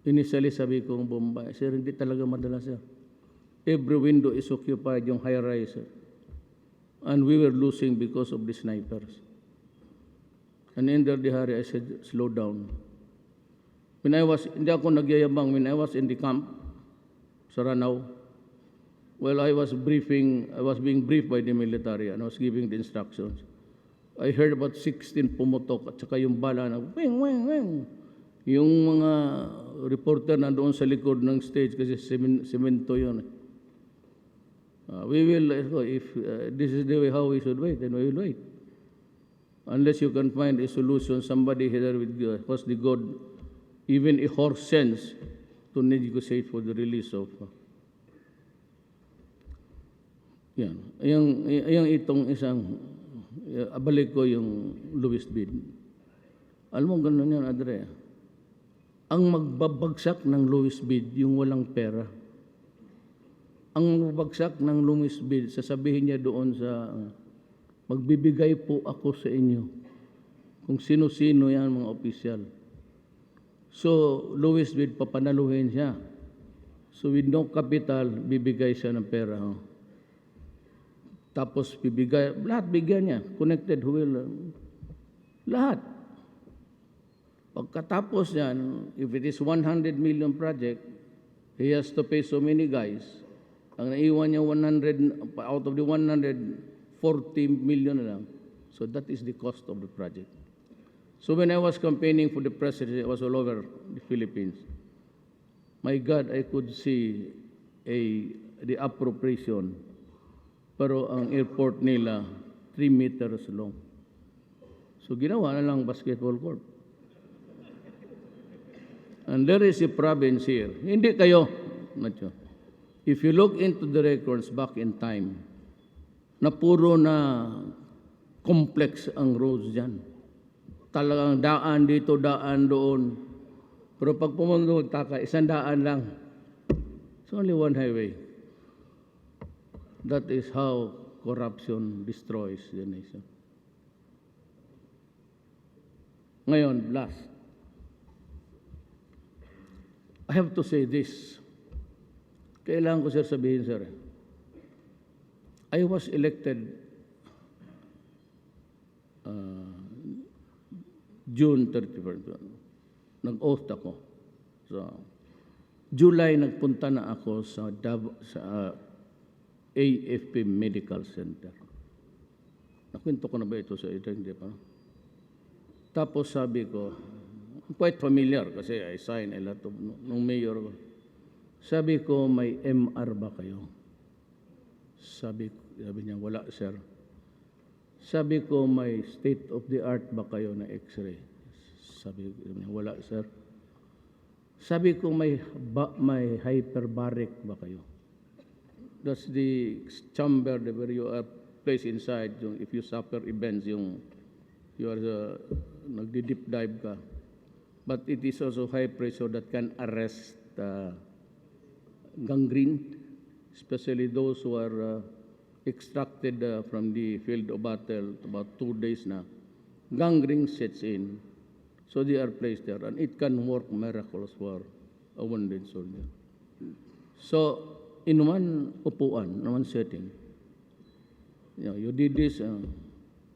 Initially sabi ko, Bombay, sir, hindi talaga madala, sir. Every window is occupied, yung high-rise. And we were losing because of the snipers. And in the hurry, I said, slow down. Hindi ako nagyayabang, when I was in the camp sa Ranao, well, I was being briefed by the military and I was giving the instructions. I heard about 16 pumutok at saka yung bala na wing, wing, wing. Yung mga reporter na doon sa likod ng stage kasi semento yun. We will, if this is the way how we should wait, then we will wait. Unless you can find a solution, somebody here with what's the God, even a horse sense to negotiate for the release of yan. Yung itong isang abalik ko yung Louis Bid. Alam mo, ganun yan, Adre. Ang magbabagsak ng Louis Bid, yung walang pera. Ang magbabagsak ng Louis Bid, sasabihin niya doon sa, magbibigay po ako sa inyo. Kung sino-sino yan, mga opisyal. So, Louis Bid, papanaluhin siya. So, with no capital, bibigay siya ng pera. Tapos bibigay, lahat bigyan niya, connected will, lahat. Pagkatapos yan, if it is 100 million project, he has to pay so many guys. Ang naiwan niya 100, out of the 140 million na lang. So that is the cost of the project. So when I was campaigning for the presidency, I was all over the Philippines. My God, I could see the appropriation. Pero ang airport nila, 3 meters long. So ginawa na lang basketball court. And there is a province here. Hindi kayo. If you look into the records back in time, na puro na complex ang roads dyan. Talagang daan dito, daan doon. Pero pag pumunta taka, isang daan lang. It's only one highway. That is how corruption destroys the nation. Ngayon, last. I have to say this. Kailangan ko, sir, sabihin, sir. I was elected June 31st. Nag-oath ako. So, July, nagpunta na ako sa AFP Medical Center. Nakwento ko na ba ito sa ito? Hindi pa. Tapos sabi ko, quite familiar kasi I signed a lot of, nung mayor ko. Sabi ko, may MR ba kayo? Sabi niya, wala, sir. Sabi ko, may state-of-the-art ba kayo na x-ray? Sabi niya, wala, sir. Sabi ko, may hyperbaric ba kayo? That's the chamber where you are placed inside. If you suffer events, you are nagdi-deep dive ka. But it is also high pressure that can arrest gangrene, especially those who are extracted from the field of battle about 2 days na. Gangrene sets in. So they are placed there. And it can work miracles for a wounded soldier. So, in one upuan, in one setting, you did this.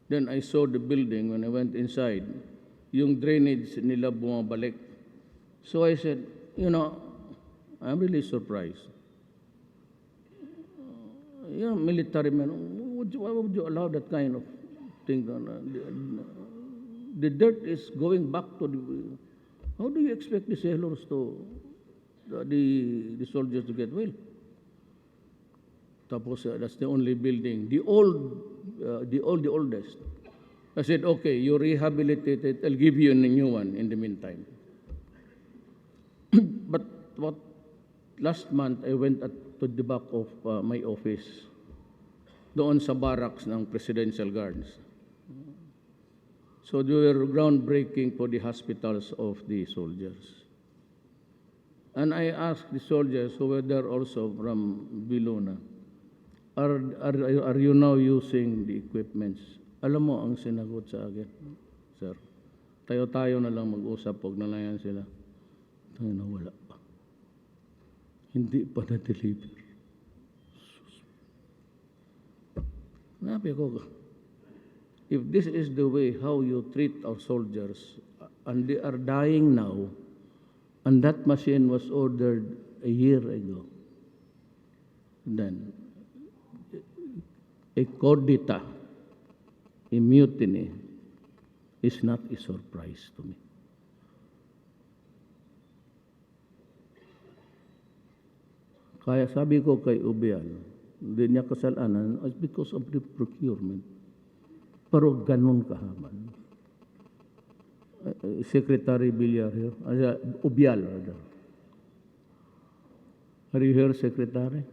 Then I saw the building when I went inside. Yung drainage nila bumabalik. So I said, I'm really surprised. Military men, why would you allow that kind of thing? The dirt is going back to the... How do you expect the sailors the soldiers to get well? Tapos, that's the only building. The oldest. I said, okay, you rehabilitate it, I'll give you a new one in the meantime. But last month, I went to the back of my office, doon sa barracks ng Presidential Guards. So they were groundbreaking for the hospitals of the soldiers. And I asked the soldiers who were there also from Viluna, are you now using the equipments? Alam mo ang sinagot sa akin, sir, tayo-tayo na lang mag-usap, pag nalayan sila. Tayo na wala pa. Hindi pa na-deliver. Nabi ko, if this is the way how you treat our soldiers, and they are dying now, and that machine was ordered a year ago, then a cordita, a mutiny, is not a surprise to me. Kaya sabi ko kay Ubial, hindi niya kasalanan is because of the procurement. Pero ganun kahaman. Secretary Villar here, Ubial rather. Are you here, Secretary?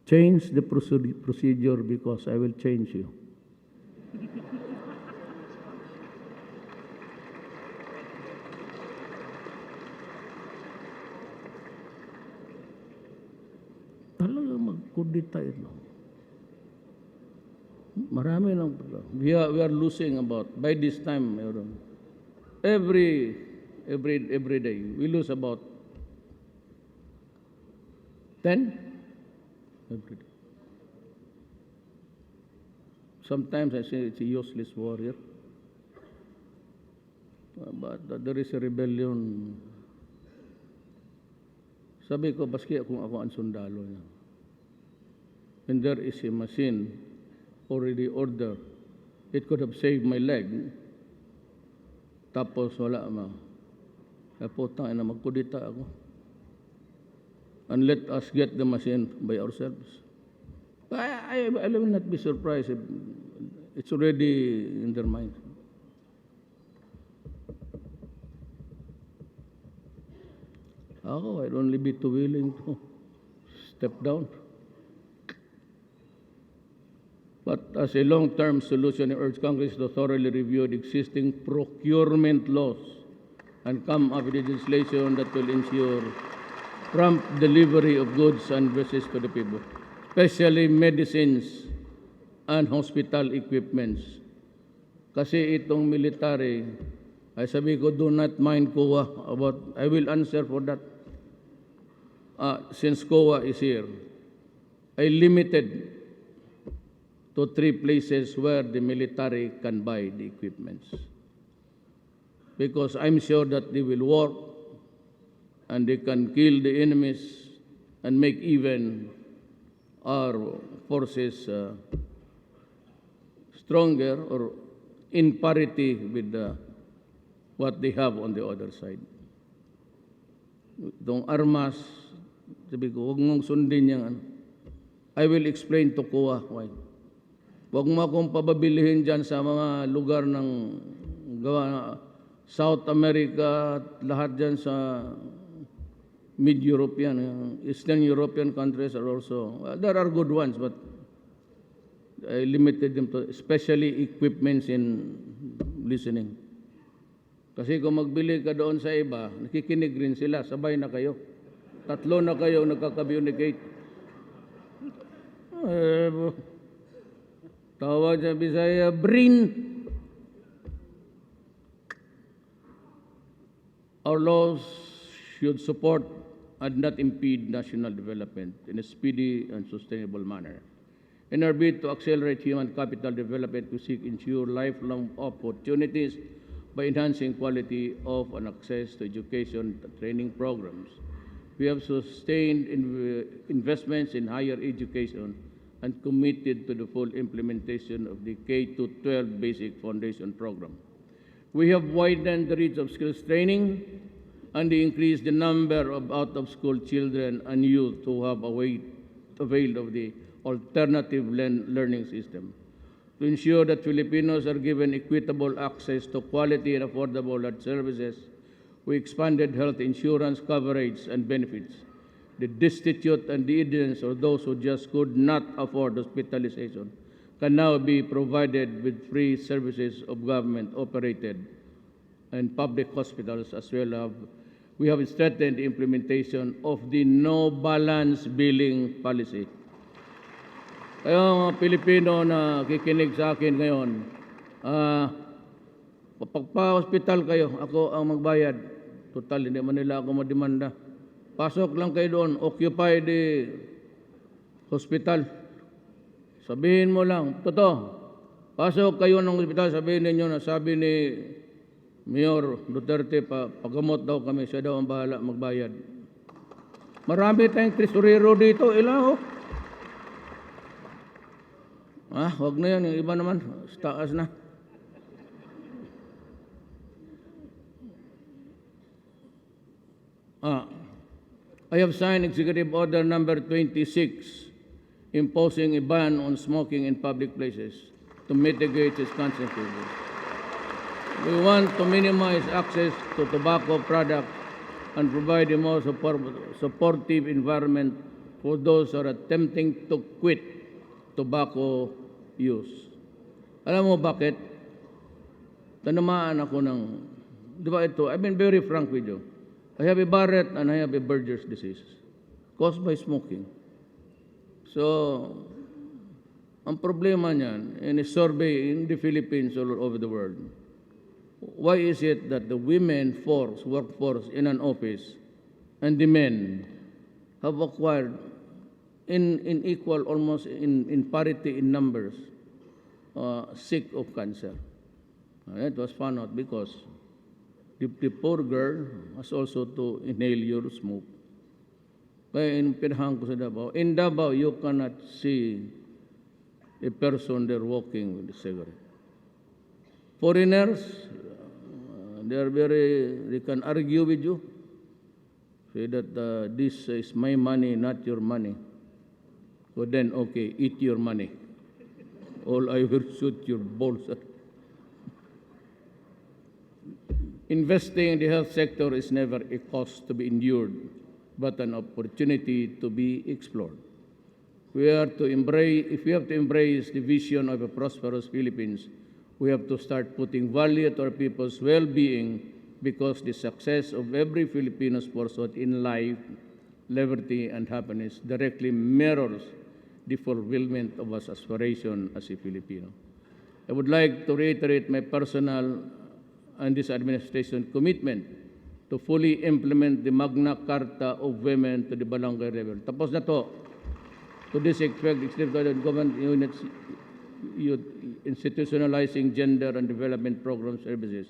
Change the procedure because I will change you. Talaga magkudita ito. Marami lang. We are losing about, by this time, every day, we lose about 10 every day. Sometimes I say it's a useless warrior. But there is a rebellion. Sabi ko, baski kung ako ang sundalo niya. When there is a machine already ordered, it could have saved my leg. Tapos wala ma. Kaya putang ina, magkudita ako. And let us get the machine by ourselves. I will not be surprised if it's already in their minds. I'd only be too willing to step down. But as a long-term solution, I urge Congress to thoroughly review the existing procurement laws and come up with legislation that will ensure prompt delivery of goods and services to the people, especially medicines and hospital equipments. Kasi itong military, ay sabi ko, do not mind COA about, I will answer for that. Since COA is here, I limited to 3 places where the military can buy the equipments. Because I'm sure that they will work and they can kill the enemies and make even our forces stronger or in parity with what they have on the other side. Itong armas, sabi ko, huwag mong sundin yan. I will explain to COA why. Huwag mo akong pababilihin dyan sa mga lugar ng South America, lahat dyan sa mid-European, Eastern European countries are also, there are good ones, but I limited them to especially equipments in listening. Kasi kung magbili ka doon sa iba, nakikinig rin sila, sabay na kayo. 3 na kayo nagkaka-communicate. Tawag sa Bisaya, BRIN. Our laws should support and not impede national development in a speedy and sustainable manner. In our bid to accelerate human capital development, we seek ensure lifelong opportunities by enhancing quality of and access to education and training programs. We have sustained investments in higher education and committed to the full implementation of the K-12 Basic Foundation Program. We have widened the reach of skills training and increased the number of out-of-school children and youth who have availed of the alternative learning system. To ensure that Filipinos are given equitable access to quality and affordable health services, we expanded health insurance coverage and benefits. The destitute and the indigent, or those who just could not afford hospitalization, can now be provided with free services of government-operated and public hospitals as well. We have strengthened the implementation of the no-balance billing policy. Kayo mga Pilipino na kikinig sa akin ngayon, pagpa-hospital kayo, ako ang magbayad. Total, hindi man nila ako mademanda. Pasok lang kayo doon, occupy the hospital. Sabihin mo lang, totoo. Pasok kayo ng hospital, sabihin ninyo na sabi ni Mayor Duterte, pagamot daw kami, siya daw ang bahala magbayad. Marami tayong tresurero dito, ilaw. Wag na yan, yung iba naman, taas na. I have signed Executive Order number 26, imposing a ban on smoking in public places to mitigate its consequences. We want to minimize access to tobacco products and provide a more supportive environment for those who are attempting to quit tobacco use. Alam mo bakit? Tanamaan ako ng, di ba ito, I've been very frank with you. I have a Barrett and I have a Berger's disease caused by smoking. So, ang problema niyan, in a survey in the Philippines all over the world, why is it that the women workforce in an office and the men have acquired in equal, almost in parity in numbers, sick of cancer? It was found out because the poor girl has also to inhale your smoke. Kaya pinahang ko sa Davao. In Davao, you cannot see a person there walking with a cigarette. Foreigners, they can argue with you. Say that this is my money, not your money. So then, okay, eat your money. All I will shoot your balls. Investing in the health sector is never a cost to be endured, but an opportunity to be explored. If we have to embrace the vision of a prosperous Philippines, we have to start putting value to our people's well-being, because the success of every Filipino's pursuit in life, liberty, and happiness directly mirrors the fulfillment of our aspiration as a Filipino. I would like to reiterate my personal and this administration commitment to fully implement the Magna Carta of Women to the Barangay level. Tapos na to. To this effect, executive government units institutionalizing gender and development program services.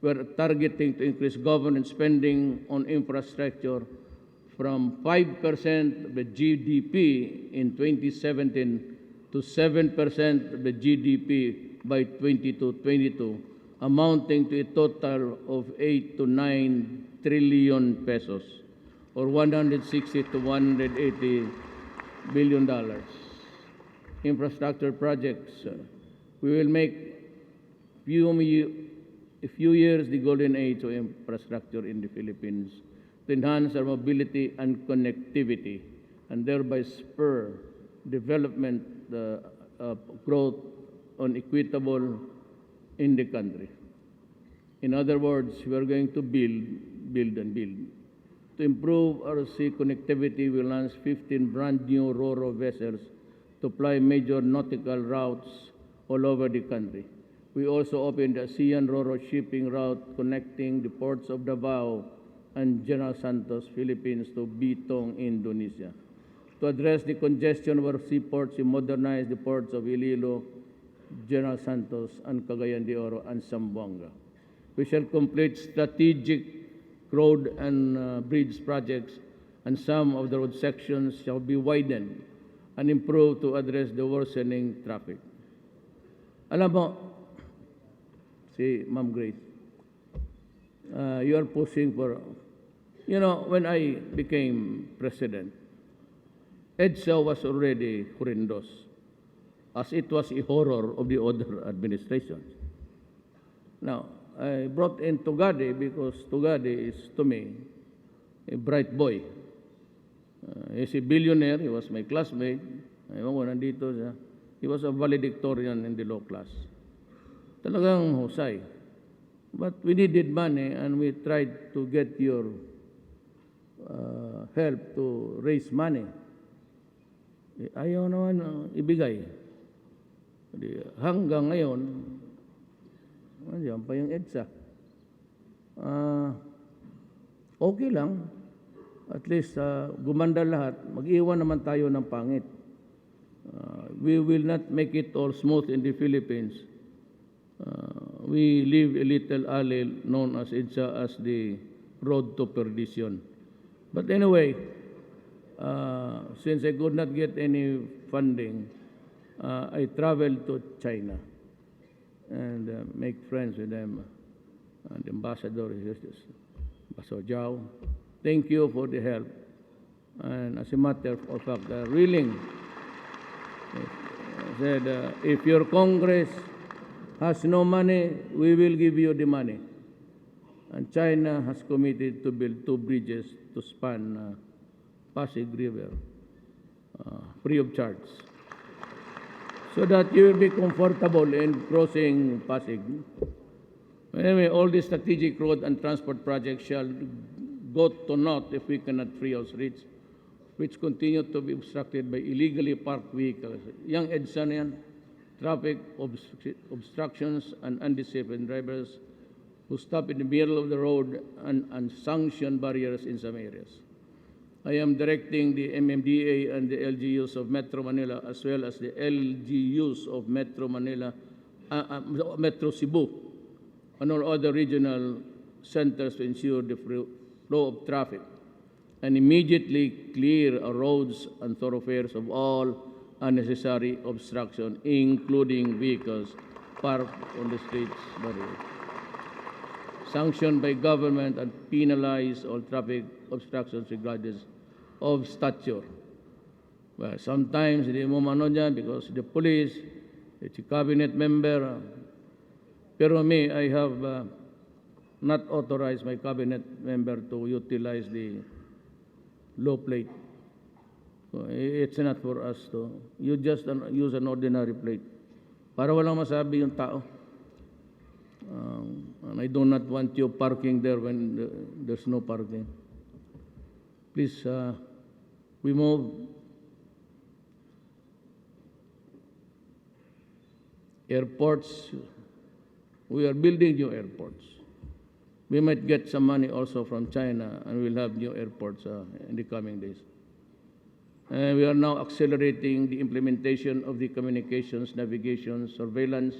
We're targeting to increase government spending on infrastructure from 5% of the GDP in 2017 to 7% of the GDP by 2022, amounting to a total of 8 to 9 trillion pesos, or 160 to 180 billion dollars. Infrastructure projects, we will make a few years the golden age of infrastructure in the Philippines to enhance our mobility and connectivity, and thereby spur development, growth on equitable in the country. In other words, we are going to build and build. To improve our sea connectivity, we launched 15 brand new ro-ro vessels to ply major nautical routes all over the country. We also opened a ASEAN ro-ro shipping route connecting the ports of Davao and General Santos, Philippines, to Bitong, Indonesia. To address the congestion of our seaports, we modernized the ports of Iloilo, General Santos, and Cagayan de Oro, and Zamboanga. We shall complete strategic road and bridge projects, and some of the road sections shall be widened and improved to address the worsening traffic. Alam mo, si Ma'am Grace, you are pushing for, when I became president, EDSA was already horrendous. as it was a horror of the other administrations. Now, I brought in Tugade because Tugade is, to me, a bright boy. He's a billionaire. He was my classmate. Ewan ko, nandito siya. He was a valedictorian in the law class. Talagang husay. But we needed money and we tried to get your help to raise money. Ayaw naman ibigay. Hanggang ngayon, andiyan pa yung EDSA. Okay lang. At least gumanda lahat. Mag-iwan naman tayo ng pangit. We will not make it all smooth in the Philippines. We live a little alley known as EDSA as the road to perdition. But anyway, since I could not get any funding, I traveled to China and make friends with them. And the ambassador is Ambassador Zhao. Thank you for the help. And as a matter of fact, willing, said, if your Congress has no money, we will give you the money. And China has committed to build 2 bridges to span Pasig River free of charge, so that you will be comfortable in crossing Pasig. Anyway, all the strategic road and transport projects shall go to naught if we cannot free our streets, which continue to be obstructed by illegally parked vehicles. Yung EDSA na yan, traffic obstructions and undisciplined drivers who stop in the middle of the road and unsanctioned barriers in some areas. I am directing the MMDA and the LGUs of Metro Manila as well as the LGUs of Metro Manila, Metro Cebu, and all other regional centers to ensure the flow of traffic and immediately clear our roads and thoroughfares of all unnecessary obstruction, including vehicles parked on the streets barriers. Sanctioned by government and penalize all traffic obstructions regardless of stature. Well, sometimes hindi mo mano dyan because the police, it's a cabinet member. Pero me, I have not authorized my cabinet member to utilize the low plate. So it's not for us to. You just use an ordinary plate. Para walang masabi yung tao. And I do not want you parking there when there's no parking. Please, we move. Airports, we are building new airports. We might get some money also from China, and we'll have new airports in the coming days. And we are now accelerating the implementation of the communications, navigation, surveillance,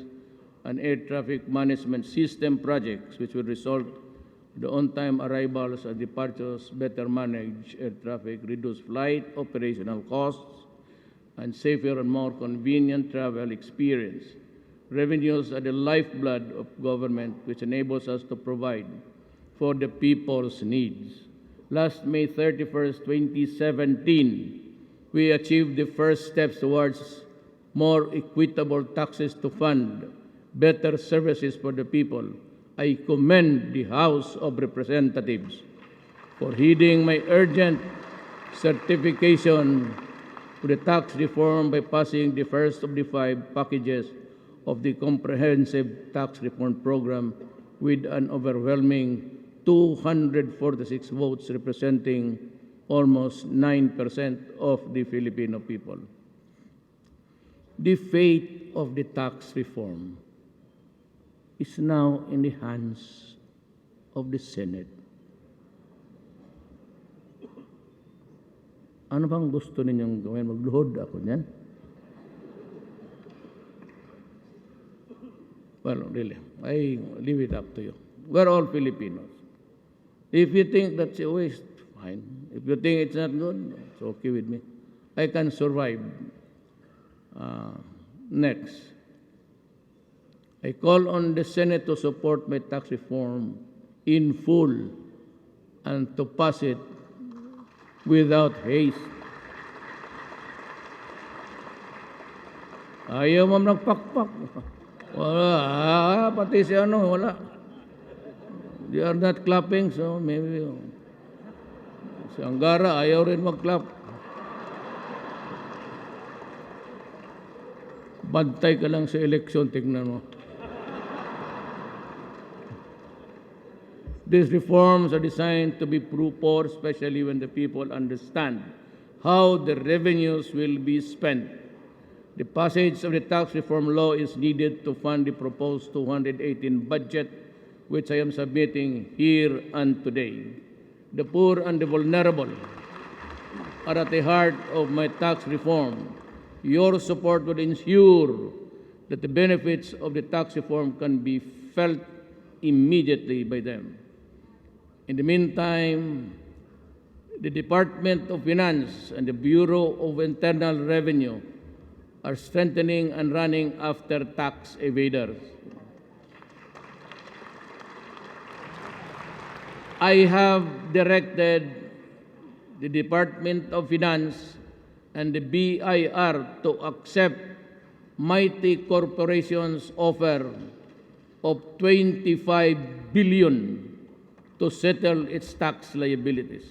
and air traffic management system projects, which will result in the on-time arrivals and departures, better manage air traffic, reduce flight operational costs, and safer and more convenient travel experience. Revenues are the lifeblood of government, which enables us to provide for the people's needs. Last May 31st, 2017, we achieved the first steps towards more equitable taxes to fund better services for the people. I commend the House of Representatives for heeding my urgent certification to the tax reform by passing the first of the 5 packages of the Comprehensive Tax Reform Program with an overwhelming 246 votes representing almost 9% of the Filipino people. The fate of the tax reform is now in the hands of the Senate. Ano bang gusto ninyong gawin? Magluhod ako niyan? Well, really, I leave it up to you. We're all Filipinos. If you think that's a waste, fine. If you think it's not good, it's okay with me. I can survive. Next. I call on the Senate to support my tax reform in full and to pass it without haste. Ayaw ma'am nagpakpak. Wala, pati si ano, wala. They are not clapping, so maybe si Angara ayaw rin mag-clap. Bantay ka lang sa eleksyon, tignan mo. These reforms are designed to be pro-poor, especially when the people understand how the revenues will be spent. The passage of the tax reform law is needed to fund the proposed 218 budget, which I am submitting here and today. The poor and the vulnerable are at the heart of my tax reform. Your support will ensure that the benefits of the tax reform can be felt immediately by them. In the meantime, the Department of Finance and the Bureau of Internal Revenue are strengthening and running after tax evaders. I have directed the Department of Finance and the BIR to accept Mighty Corporation's offer of 25 billion to settle its tax liabilities.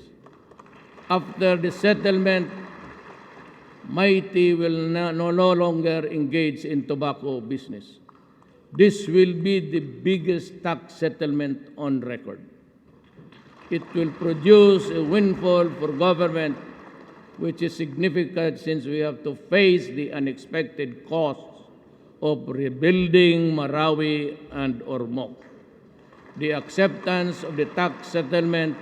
After the settlement, Mighty will no longer engage in tobacco business. This will be the biggest tax settlement on record. It will produce a windfall for government, which is significant since we have to face the unexpected costs of rebuilding Marawi and Ormoc. The acceptance of the tax settlement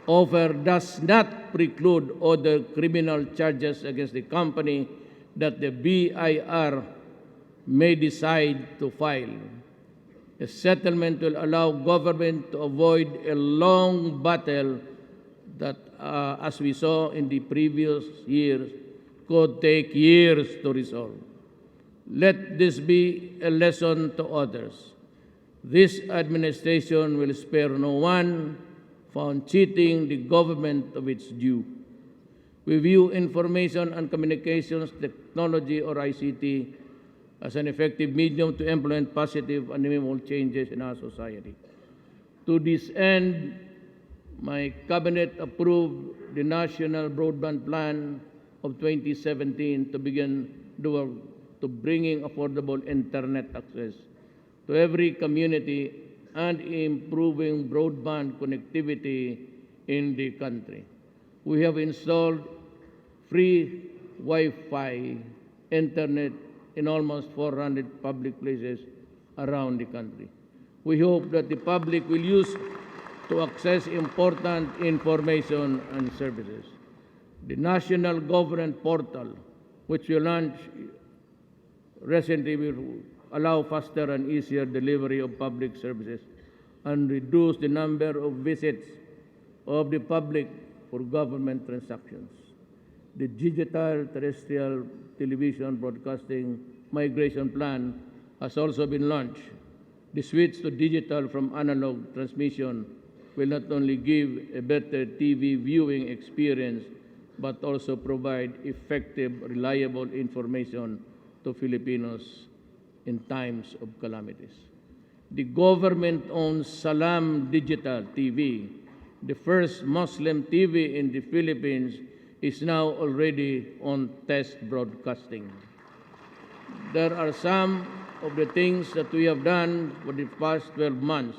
offer does not preclude other criminal charges against the company that the BIR may decide to file. A settlement will allow government to avoid a long battle that, as we saw in the previous years, could take years to resolve. Let this be a lesson to others. This administration will spare no one found cheating the government of its due. We view information and communications technology, or ICT, as an effective medium to implement positive and meaningful changes in our society. To this end, my cabinet approved the National Broadband Plan of 2017 to begin the work to bringing affordable internet access to every community and improving broadband connectivity in the country. We have installed free Wi-Fi internet in almost 400 public places around the country. We hope that the public will use to access important information and services. The National Government Portal, which we launched recently, will allow faster and easier delivery of public services and reduce the number of visits of the public for government transactions. The Digital Terrestrial Television Broadcasting Migration Plan has also been launched. The switch to digital from analog transmission will not only give a better TV viewing experience, but also provide effective, reliable information to Filipinos in times of calamities. The government-owned Salam Digital TV, the first Muslim TV in the Philippines, is now already on test broadcasting. There are some of the things that we have done for the past 12 months.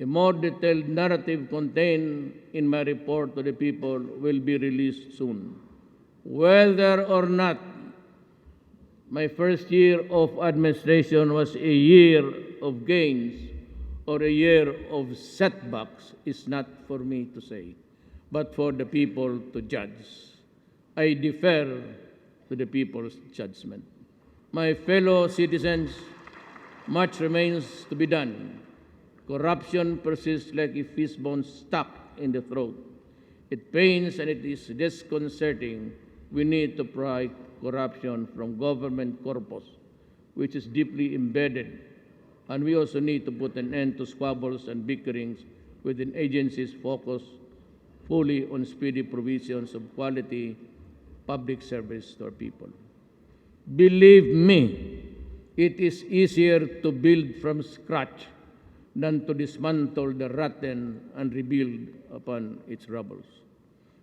A more detailed narrative contained in my report to the people will be released soon. Whether or not my first year of administration was a year of gains or a year of setbacks is not for me to say, but for the people to judge. I defer to the people's judgment. My fellow citizens, much remains to be done. Corruption persists like a fishbone stuck in the throat. It pains and it is disconcerting. We need to pry corruption from government corpus, which is deeply embedded. And we also need to put an end to squabbles and bickerings within agencies focused fully on speedy provisions of quality public service to our people. Believe me, it is easier to build from scratch than to dismantle the rotten and rebuild upon its rubble.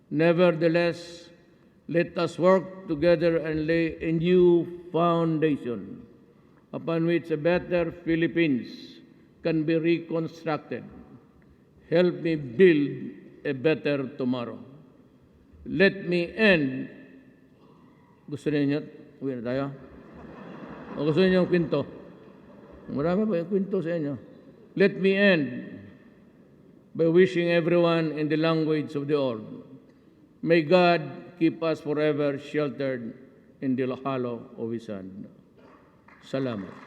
Nevertheless, let us work together and lay a new foundation upon which a better Philippines can be reconstructed. Help me build a better tomorrow. Let me end. Gusto niyo? Uwi na tayo? O gusto niyo yung kwento? Marami ba yung kwento sa inyo? Let me end by wishing everyone in the language of the old. May God keep us forever sheltered in the hollow of His hand. Salamat.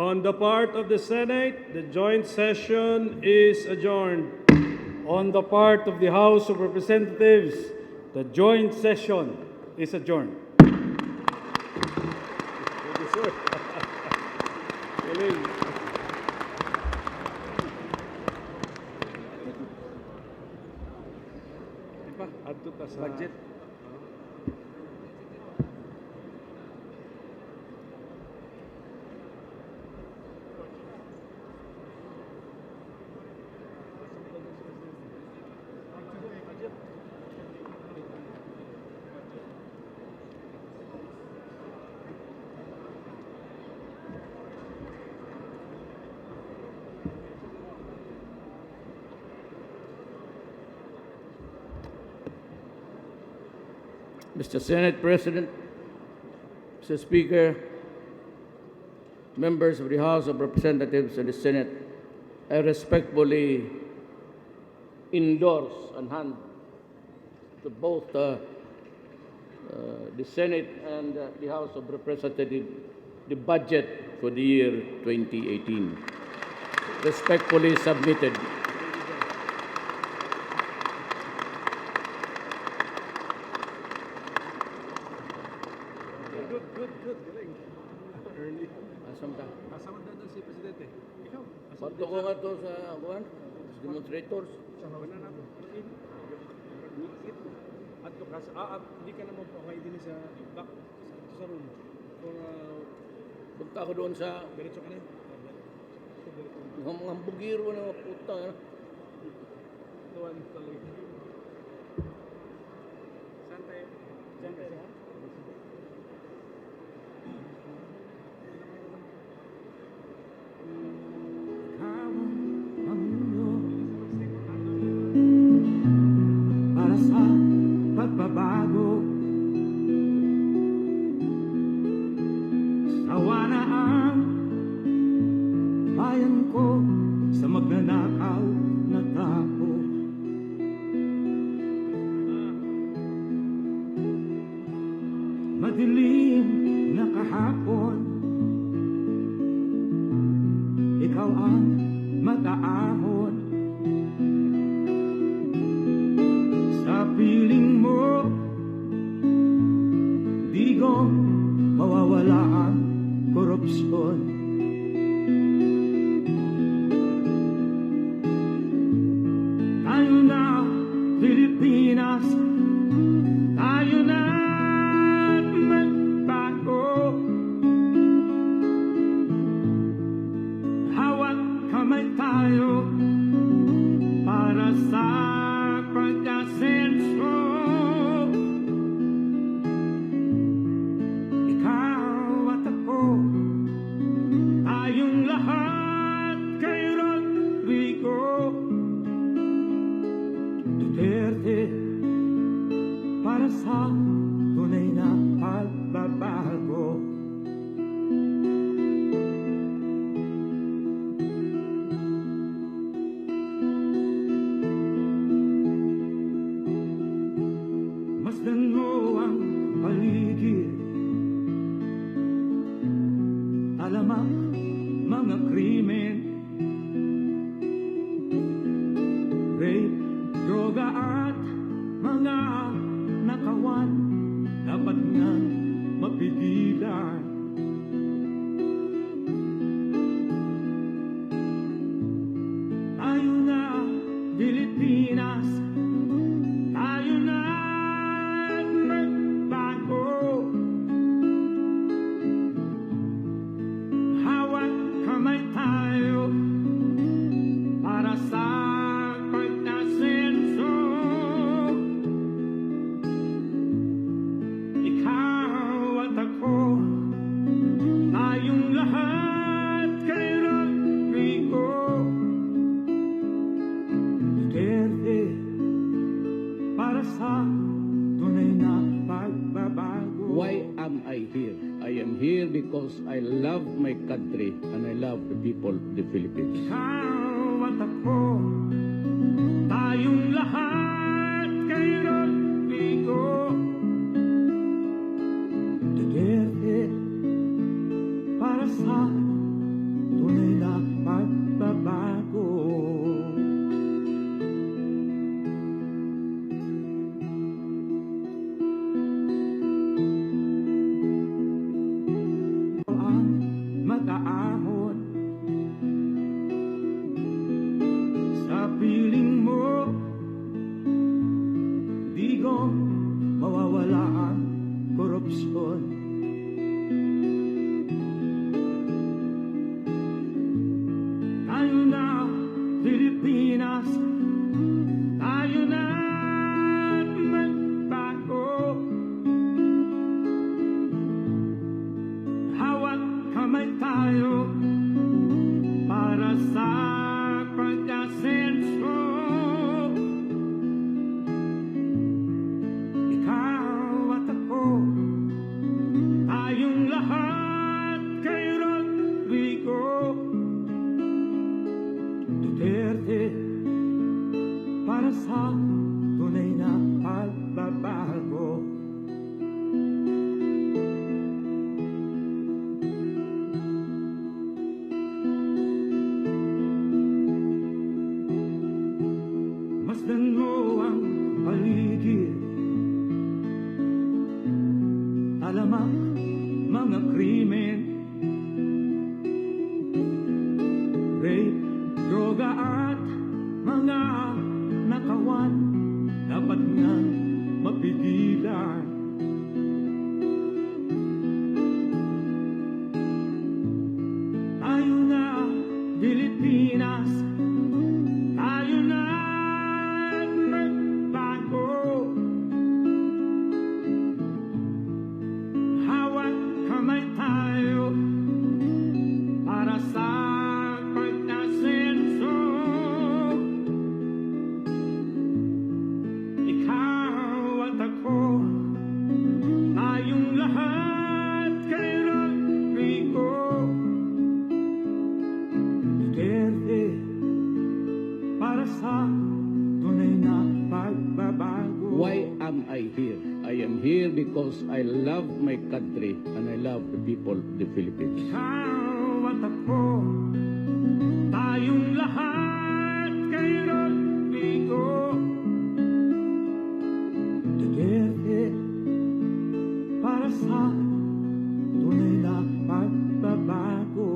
On the part of the Senate, the joint session is adjourned. On the part of the House of Representatives, the joint session is adjourned. Budget. Mr. Senate President, Mr. Speaker, members of the House of Representatives and the Senate, I respectfully endorse and hand to both the Senate and the House of Representatives the budget for the year 2018. Respectfully submitted. Asam ka? Kasama na si Presidente. Ikaw? Bato ko nga to sa demonstrators. Wala na po. At hindi ka naman po kayo din sa back sa room. For Punta ako doon sa diretso ka na. mga bugiro na mga puta. Tuwan talaga. Saan tayo? Saan tayo? Para sa pagbabago, sawa na ang bayan ko sa magnanakaw na tao. Madilim na kahapon, ikaw ang mataahon. Sa piling mo, di ko mawawala ang korupsyon. Tayo na, Pilipinas, tayo na magbago. Hawak kamay tayo, talamak mga krimen, rape, droga at mga nakawan, dapat nga mapigilan. Tayo na, Pilipinas, tayo na magbago. Hawak kamay tayo para sa pagkasenso. Ikaw at ako, tayong lahat kay Rodrigo Duterte, para sa tunay na pagbabago. Why am I here? I am here because I love my country and I love the people of the Philippines. Ikaw at ako, tayong lahat kay Rodrigo Duterte, para sa tunay na pagbabago. Ang mag-aahon sa piling mo, di ko mawawala ang korupsyon. Tayo na, Pilipinas, tayo na magbago. Hawak kamay tayo para sa pagkasenso. Ikaw at ako, tayong lahat kay Rodrigo Duterte, para sa tunay na pagbabago. Masdan mo ang paligid, talamak mga krimen, rape, droga at mga nakawan, dapat nga mapigilan. Tayo na, Pilipinas, tayo na magbago. Hawak kamay tayo para sa pagkasenso. Ikaw at ako, tayong lahat kay Rodrigo Duterte, para sa tunay na pagbabago. Why am I here? I am here because I love my country and I love the people of the Philippines. Ikaw at ako, tayong lahat kay Rodrigo Duterte, para sa tunay na pagbabago.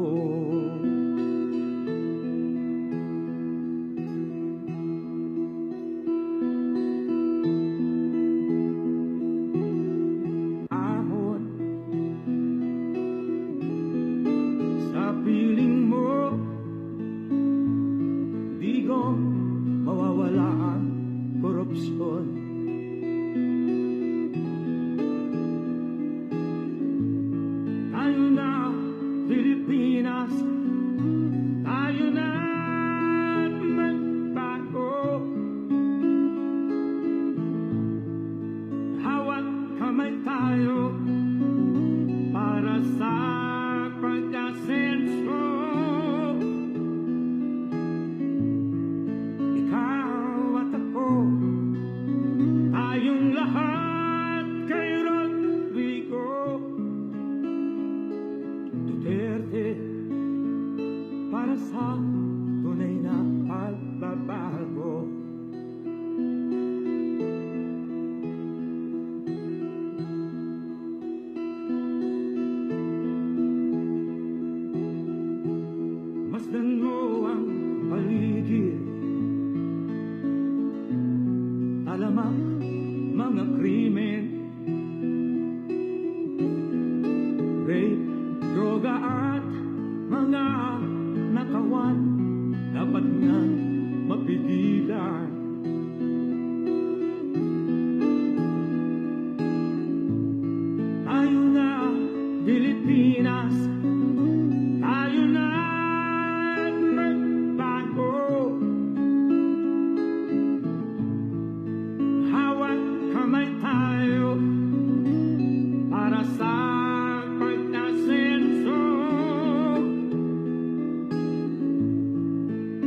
Ahon sa piling mo, di ko mawawala ang korupsyon. Tayo na, Pilipinas, tayo na magbago. Hawak kamay tayo para sa pagkasenso. Ikaw at ako, tayong lahat kay Rodrigo Duterte, para sa tunay na pagbabago. Masdan mo ang paligid, alamak mga krimen, rape, droga at mga nakawan, dapat nga mapigilan. Tayo na Pilipinas, tayo na magbago. Hawat kamay tayo para sa pag-asenso.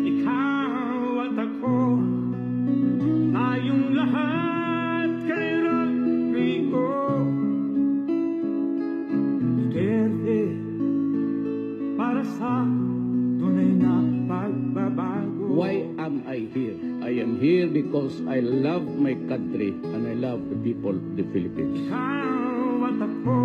Ikaw at ako, tayong lahat kay Rodrigo Duterte, para sa tunay na pagbabago. Why am I here? I am here because I love my country and I love the people of the Philippines. Ikaw at ako,